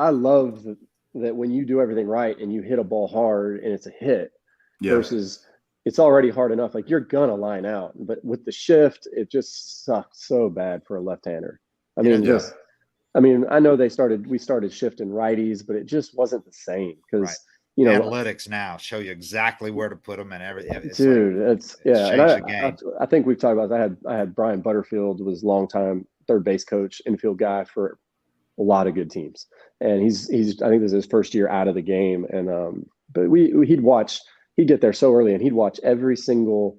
love that when you do everything right and you hit a ball hard and it's a hit versus it's already hard enough. Like you're gonna line out, but with the shift, it just sucks so bad for a left-hander. I mean, I know we started shifting righties, but it just wasn't the same because. Right. Analytics now show you exactly where to put them and everything. I think we've talked about that. I had Brian Butterfield was longtime third base coach, infield guy for a lot of good teams, and he's I think this is his first year out of the game, and but he'd get there so early, and he'd watch every single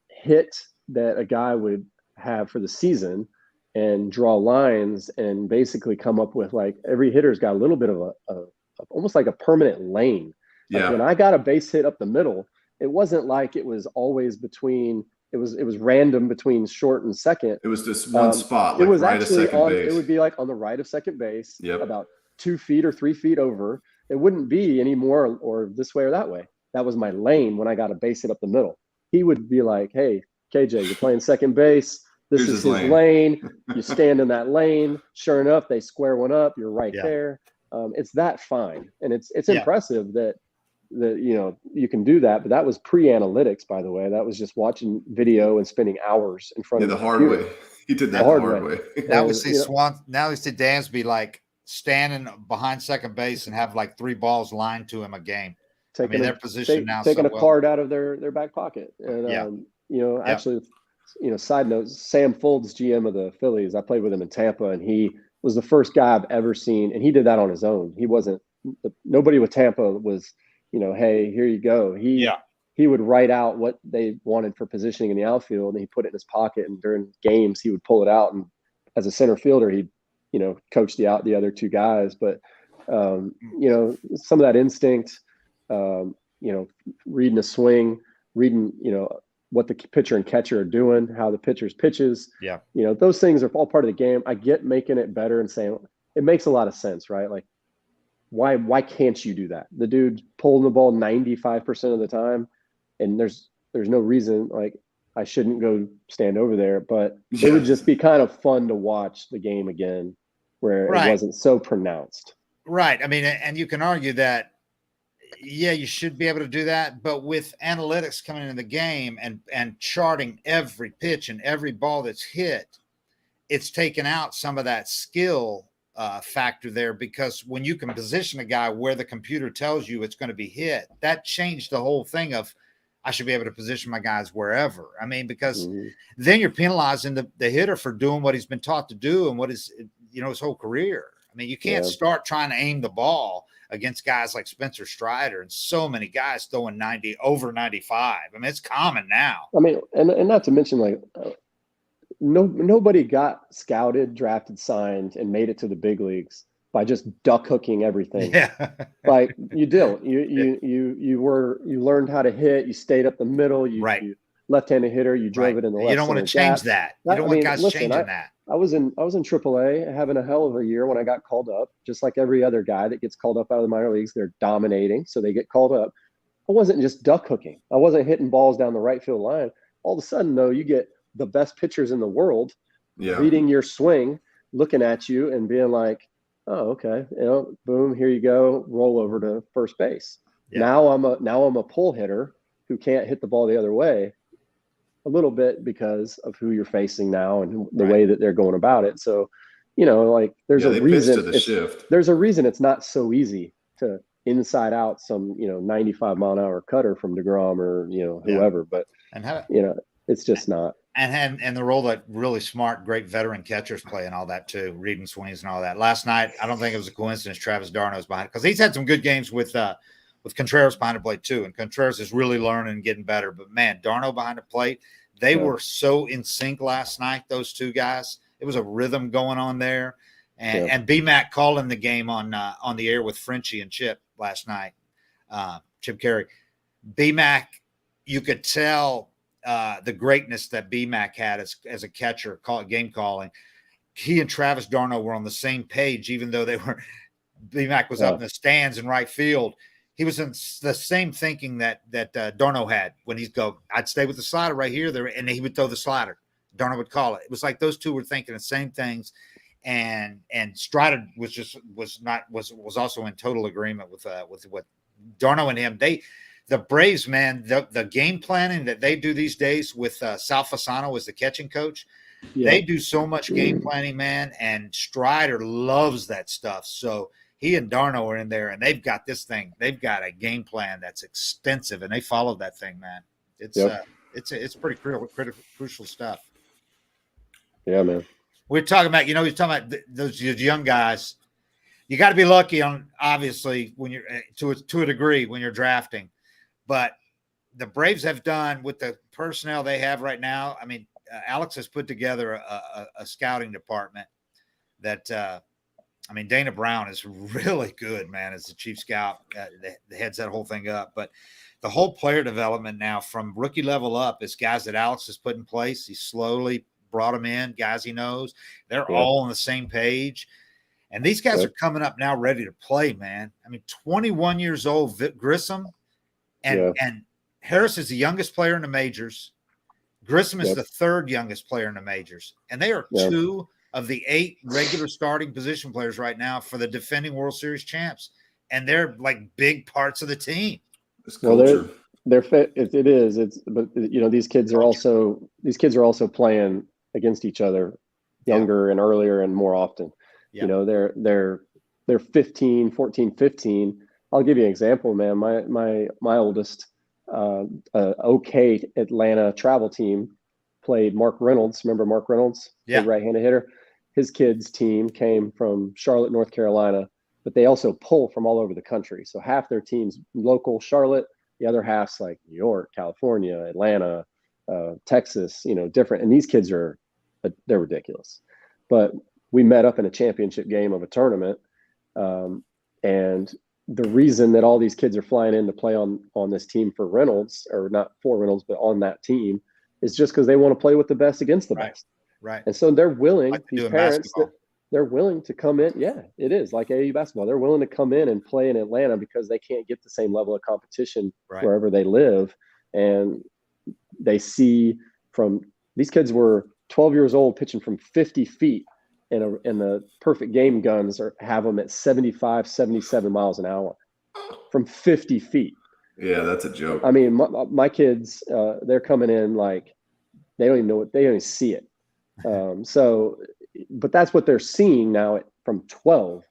hit that a guy would have for the season, and draw lines, and basically come up with like every hitter's got a little bit of a almost like a permanent lane. Like when I got a base hit up the middle, it wasn't like it was always between it was random between short and second. It was just one spot, like it was right actually of second base. It would be like on the right of second base, Yep. about 2 feet or 3 feet over. It wouldn't be any more or this way or that way. That was my lane when I got to base it up the middle. He would be like, "Hey, KJ, you're playing second base. This is his lane. You stand in that lane." Sure enough, they square one up. You're right there. It's that fine, and it's impressive that you can do that. But that was pre-analytics, by the way. That was just watching video and spending hours in front of the hard way. He did that the hard way. Now we see Now we see Dansby like standing behind second base and have like 3 balls lined to him a game. Taking their position now, taking a card out of their back pocket, and actually, side note, Sam Folds, GM of the Phillies, I played with him in Tampa, and he was the first guy I've ever seen, and he did that on his own. He wasn't nobody with Tampa was, hey, here you go. He would write out what they wanted for positioning in the outfield, and he put it in his pocket, and during games he would pull it out, and as a center fielder he'd coach the other 2 guys. But some of that instinct, reading a swing, reading what the pitcher and catcher are doing, how the pitcher's pitches, those things are all part of the game. I get making it better and saying it makes a lot of sense, right? Like, why can't you do that? The dude's pulling the ball 95% of the time, and there's no reason like I shouldn't go stand over there. But it would just be kind of fun to watch the game again where it wasn't so pronounced. Right. I mean, and you can argue that, you should be able to do that. But with analytics coming into the game and charting every pitch and every ball that's hit, it's taken out some of that skill factor there, because when you can position a guy where the computer tells you it's going to be hit, that changed the whole thing of I should be able to position my guys wherever. I mean, because then you're penalizing the hitter for doing what he's been taught to do and what is, his whole career. I mean, you can't start trying to aim the ball against guys like Spencer Strider and so many guys throwing over 95. I mean, it's common now. I mean, and not to mention, like, nobody got scouted, drafted, signed, and made it to the big leagues by just duck hooking everything. Yeah. Like you don't. You learned how to hit. You stayed up the middle. You left-handed hitter. You drove it in the left. You don't want to change that. You don't want guys changing that. I was in AAA, having a hell of a year when I got called up. Just like every other guy that gets called up out of the minor leagues, they're dominating, so they get called up. I wasn't just duck hooking. I wasn't hitting balls down the right field line. All of a sudden, though, you get the best pitchers in the world reading your swing, looking at you and being like, "Oh, okay, boom, here you go, roll over to first base." Now I'm a pull hitter who can't hit the ball the other way, a little bit because of who you're facing now and the way that they're going about it. So, like there's a reason. There's a reason it's not so easy to inside out some 95 mile an hour cutter from DeGrom or whoever, but it's just not. And the role that really smart, great veteran catchers play and all that too, reading swings and all that. Last night, I don't think it was a coincidence Travis d'Arnaud's behind, because he's had some good games with Contreras behind the plate too, and Contreras is really learning and getting better. But man, d'Arnaud behind the plate, they were so in sync last night. Those 2 guys, it was a rhythm going on there. And B-Mac calling the game on the air with Frenchie and Chip last night. Chip Carey, B-Mac, you could tell the greatness that B-Mac had as a catcher, game calling. He and Travis d'Arnaud were on the same page, even though B-Mac was up in the stands in right field. He was in the same thinking that d'Arnaud had when he'd go, I'd stay with the slider right here, and he would throw the slider. d'Arnaud would call it. It was like those 2 were thinking the same things, and Strider was also in total agreement with what d'Arnaud and him. The Braves, man, the game planning that they do these days with Sal Fasano as the catching coach, they do so much game planning, man, and Strider loves that stuff. So he and d'Arnaud are in there, and they've got this thing. They've got a game plan that's extensive, and they followed that thing, man. It's pretty crucial stuff. Yeah, man. We're talking about, he's talking about those young guys. You got to be lucky on, obviously, when you're to a degree when you're drafting. But the Braves have done with the personnel they have right now. I mean, Alex has put together a scouting department that I mean, Dana Brown is really good, man, as the chief scout that heads that whole thing up. But the whole player development now from rookie level up is guys that Alex has put in place. He slowly brought them in, guys he knows. They're all on the same page. And these guys are coming up now ready to play, man. I mean, 21 years old, Grissom, and Harris is the youngest player in the majors. Grissom is the third youngest player in the majors. And they are two of the 8 regular starting position players right now for the defending World Series champs. And they're like big parts of the team. It's culture. Well, they're fit. It is. But you know, these kids are also playing against each other younger and earlier and more often. You know, they're 15, 14, 15. I'll give you an example, man. My oldest Atlanta travel team played Mark Reynolds. Remember Mark Reynolds? Yeah. The right-handed hitter. His kids' team came from Charlotte, North Carolina, but they also pull from all over the country. So half their team's local Charlotte, the other half's like New York, California, Atlanta, Texas, you know, different. And these kids they're ridiculous. But we met up in a championship game of a tournament. And the reason that all these kids are flying in to play on this team for Reynolds, or not for Reynolds, but on that team, is just because they want to play with the best against the best. Right. And so they're willing, like these parents, they're willing to come in. Yeah, it is like AAU basketball. They're willing to come in and play in Atlanta because they can't get the same level of competition wherever they live. And they see these kids were 12 years old pitching from 50 feet. And the perfect game guns have them at 75, 77 miles an hour from 50 feet. Yeah, that's a joke. I mean, my kids, they're coming in like they don't even know they don't even see it. But that's what they're seeing now from 12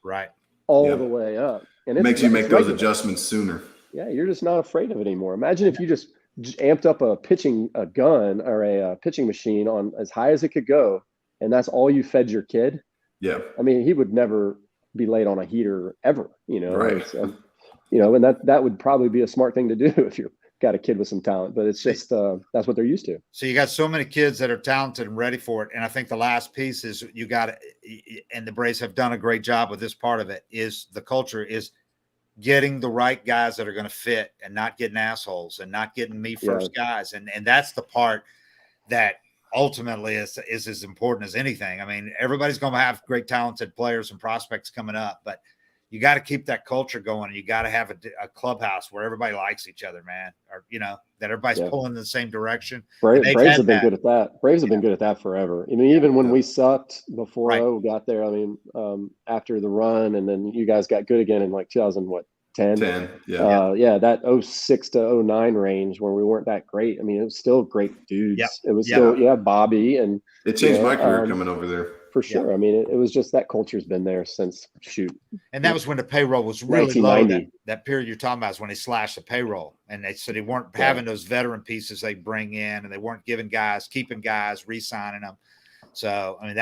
all the way up. And it makes you make those adjustments sooner. Yeah, you're just not afraid of it anymore. Imagine if you just amped up a gun or a pitching machine on as high as it could go, and that's all you fed your kid. Yeah. I mean, he would never be late on a heater ever, you know. Right. You know, and that would probably be a smart thing to do if you've got a kid with some talent, but it's just that's what they're used to. So you got so many kids that are talented and ready for it. And I think the last piece is you got and the Braves have done a great job with this part of it, is the culture is getting the right guys that are going to fit and not getting assholes and not getting me first guys. And that's the part that ultimately is as important as anything. I mean, everybody's going to have great talented players and prospects coming up, but you got to keep that culture going. And you got to have a clubhouse where everybody likes each other, man, or, you know, that everybody's pulling in the same direction. Braves have been good at that. Braves have been good at that forever. I mean, even when we sucked before O got there, I mean, after the run, and then you guys got good again in like 2010. That 06 to 09 range where we weren't that great. I mean, it was still great dudes. It was still Bobby, and it changed my career coming over there. For sure. I mean, it was just that culture's been there since And that was when the payroll was really low. That period you're talking about is when they slashed the payroll, and they said they weren't having those veteran pieces they bring in, and they weren't keeping guys, re-signing them. So, I mean,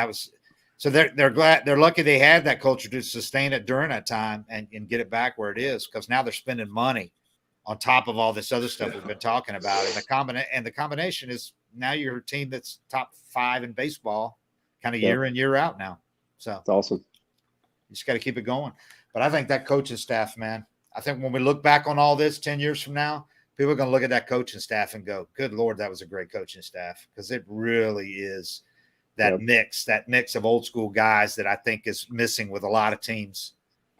they're glad, they're lucky they had that culture to sustain it during that time and get it back where it is, because now they're spending money on top of all this other stuff we've been talking about. And the combination is now you're a team that's top 5 in baseball kind of year in, year out now. So it's awesome. You just got to keep it going. But I think that coaching staff, man, I think when we look back on all this 10 years from now, people are going to look at that coaching staff and go, good Lord, that was a great coaching staff. Because it really is that mix of old school guys that I think is missing with a lot of teams.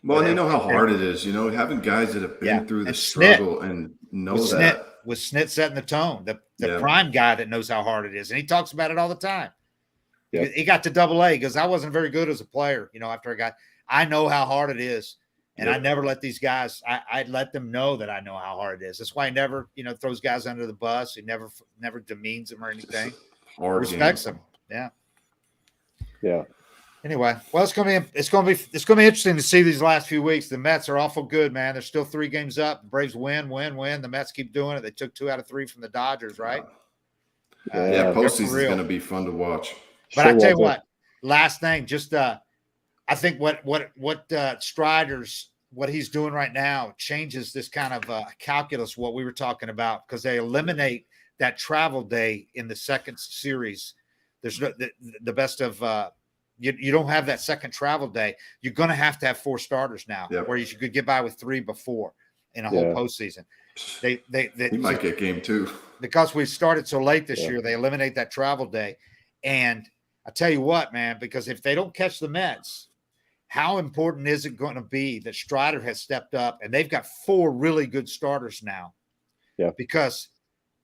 Well, and you know how hard it is, you know, having guys that have been through the struggle and know that. With Snit setting the tone, the prime guy that knows how hard it is. And he talks about it all the time. Yep. He got to AA because I wasn't very good as a player. You know, after I know how hard it is. And I never let these guys, I let them know that I know how hard it is. That's why he never, you know, throws guys under the bus. He never demeans them or anything. Respects them. Yeah. Yeah. Anyway, well, it's gonna be interesting to see these last few weeks. The Mets are awful good, man. They're still 3 games up. The Braves win. The Mets keep doing it. They took 2 out of 3 from the Dodgers, right? Postseason is going to be fun to watch. But I tell you what, last thing, just I think what Strider's, what he's doing right now changes this kind of calculus, what we were talking about, because they eliminate that travel day in the second series. There's the best of You don't have that second travel day. You're going to have 4 starters now, where you could get by with 3 before in a whole postseason. They might get game 2 because we started so late this year. They eliminate that travel day, and I tell you what, man, because if they don't catch the Mets, how important is it going to be that Strider has stepped up and they've got 4 really good starters now? Yeah, because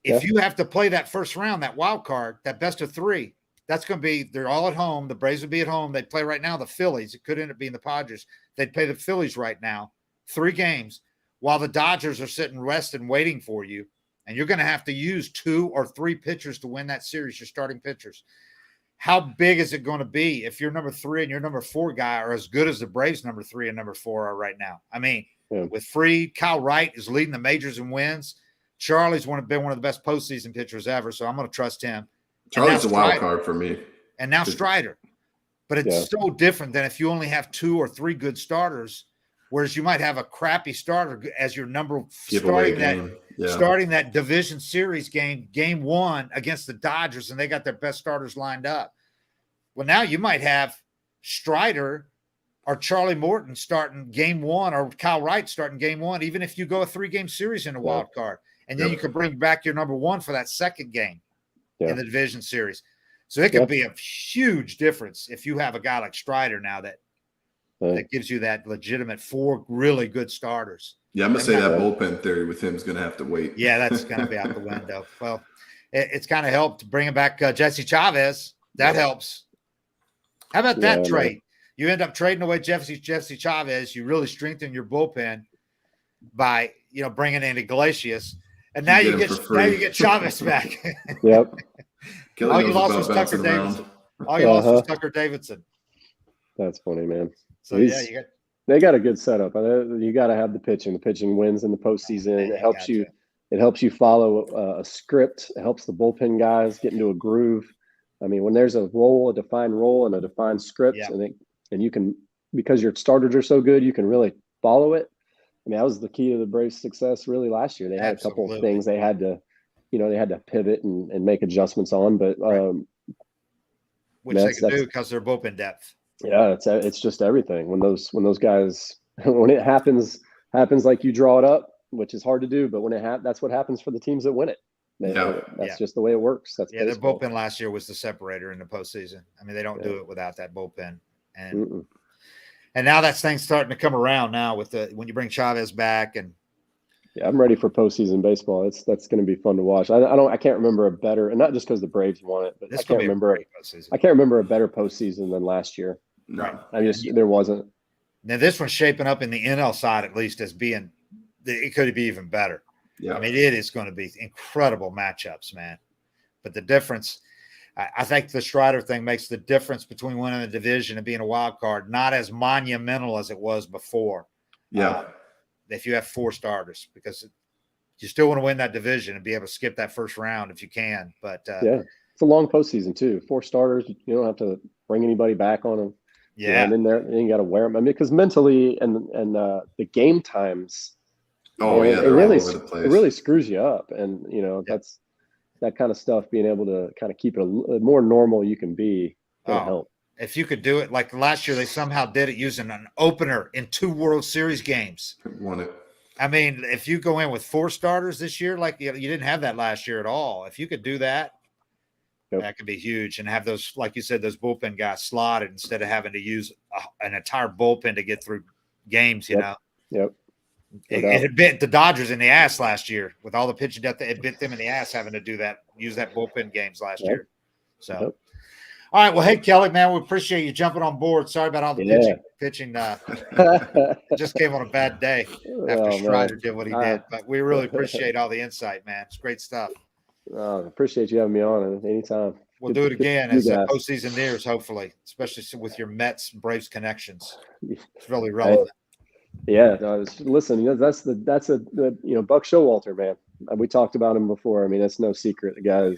if you have to play that first round, that wild card, that best of 3. That's going to be – they're all at home. The Braves would be at home. They'd play right now the Phillies. It could end up being the Padres. They'd play the Phillies right now, 3 games, while the Dodgers are sitting resting waiting for you. And you're going to have to use 2 or 3 pitchers to win that series, your starting pitchers. How big is it going to be if your number 3 and your number 4 guy are as good as the Braves' number 3 and number 4 are right now? I mean, with Fried, Kyle Wright is leading the majors in wins. Charlie's been one of the best postseason pitchers ever, so I'm going to trust him. Charlie's a wild card for me. And now Strider. But it's so different than if you only have 2 or 3 good starters, whereas you might have a crappy starter as your number starting that division series game 1 against the Dodgers, and they got their best starters lined up. Well, now you might have Strider or Charlie Morton starting game 1 or Kyle Wright starting game 1, even if you go a 3-game series in a wild card. And then you can bring back your number 1 for that second game in the division series. So it could be a huge difference if you have a guy like Strider now that gives you that legitimate 4 really good starters. Yeah, I'm going to say that bullpen theory with him is going to have to wait. Yeah, that's going to be out the window. Well, it's kind of helped bringing back Jesse Chavez. That helps. How about that trade? You end up trading away Jesse Chavez. You really strengthen your bullpen by bringing in Iglesias. And now you get Chavez back. Yep. All you lost was Tucker Davidson. All you lost was Tucker Davidson. That's funny, man. So they got a good setup. You got to have the pitching. The pitching wins in the postseason. It helps you. It helps you follow a script. It helps the bullpen guys get into a groove. I mean, when there's a defined role, and a defined script, and you can, because your starters are so good, you can really follow it. I mean, that was the key to the Braves' success really last year. They had a couple of things they had to, they had to pivot and make adjustments on, but which they can do because they're bullpen depth. Yeah, it's just everything. When those guys, when it happens like you draw it up, which is hard to do, but when that's what happens for the teams that win it. That's just the way it works. That's their bullpen last year was the separator in the postseason. I mean, they don't do it without that bullpen. And now that thing's starting to come around now when you bring Chavez back. And I'm ready for postseason baseball. That's going to be fun to watch. I can't remember a better, and not just because the Braves won it, but I can't remember a better postseason than last year. No, there wasn't. Now this one's shaping up in the NL side at least as being it could be even better. Yeah, I mean it is going to be incredible matchups, man. But the difference. I think the Strider thing makes the difference between winning the division and being a wild card not as monumental as it was before. Yeah. If you have 4 starters, because you still want to win that division and be able to skip that first round if you can. But it's a long postseason too. 4 starters, you don't have to bring anybody back on them. Yeah, and then you got to wear them. I mean, because mentally and the game times. Oh yeah, it really screws you up, and that's. That kind of stuff, being able to kind of keep it a more normal you can be, will help. If you could do it like last year, they somehow did it using an opener in 2 World Series games. Won it. I mean, if you go in with 4 starters this year, like you didn't have that last year at all. If you could do that, that could be huge, and have those, like you said, those bullpen guys slotted instead of having to use an entire bullpen to get through games. Yep. It had bit the Dodgers in the ass last year with all the pitching depth. It bit them in the ass having to use that bullpen games last year. So, all right. Well, hey, Kelly, man, we appreciate you jumping on board. Sorry about all the pitching. Just came on a bad day after Strider did what he did, but we really appreciate all the insight, man. It's great stuff. Appreciate you having me on anytime. We'll do it again as the postseason nears, hopefully, especially with your Mets Braves connections. It's really relevant. Yeah, listen, that's Buck Showalter, man. We talked about him before. I mean, that's no secret. The guy's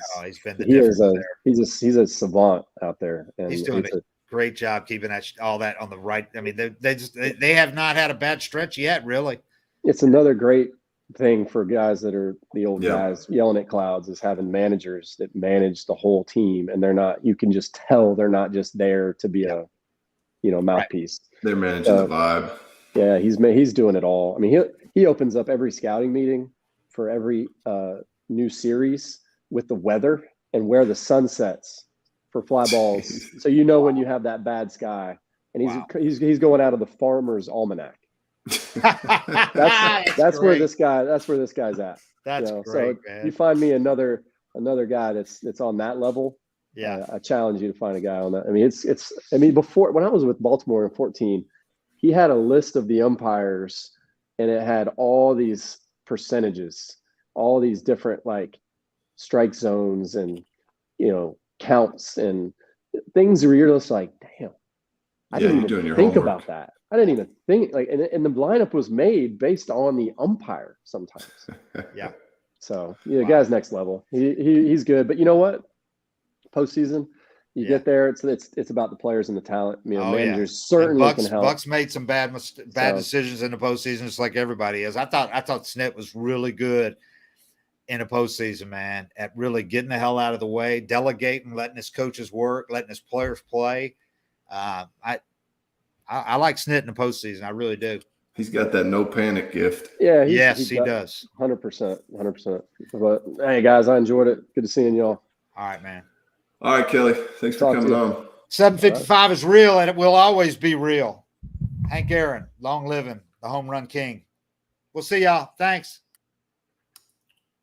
he's a savant out there, and he's doing a great job keeping all that on the right. I mean, they have not had a bad stretch yet, really. It's another great thing for guys that are the old guys yelling at clouds is having managers that manage the whole team, and you can just tell they're not just there to be a mouthpiece. Right. They're managing the vibe. Yeah, he's doing it all. I mean, he opens up every scouting meeting for every new series with the weather and where the sun sets for fly balls. So when you have that bad sky, and he's going out of the Farmer's Almanac. that's where this guy's at. That's great, so man. You find me another guy that's on that level. Yeah, I challenge you to find a guy on that. I mean, before, when I was with Baltimore in 2014, he had a list of the umpires, and it had all these percentages, all these different like strike zones and counts and things where you're just like, damn, I didn't even think about that. I didn't even think and the lineup was made based on the umpire sometimes. Yeah. So the guy's next level. He's good, but you know what? Postseason, you get there. It's about the players and the talent. Managers certainly can help. Bucks made some bad decisions in the postseason, just like everybody is. I thought Snit was really good in the postseason, man, at really getting the hell out of the way, delegating, letting his coaches work, letting his players play. I like Snit in the postseason. I really do. He's got that no panic gift. Yeah. He does. 100%. But hey, guys, I enjoyed it. Good to seeing y'all. All right, man. All right, Kelly. Thanks for coming on. 755 is real, and it will always be real. Hank Aaron, long living, the home run king. We'll see y'all. Thanks.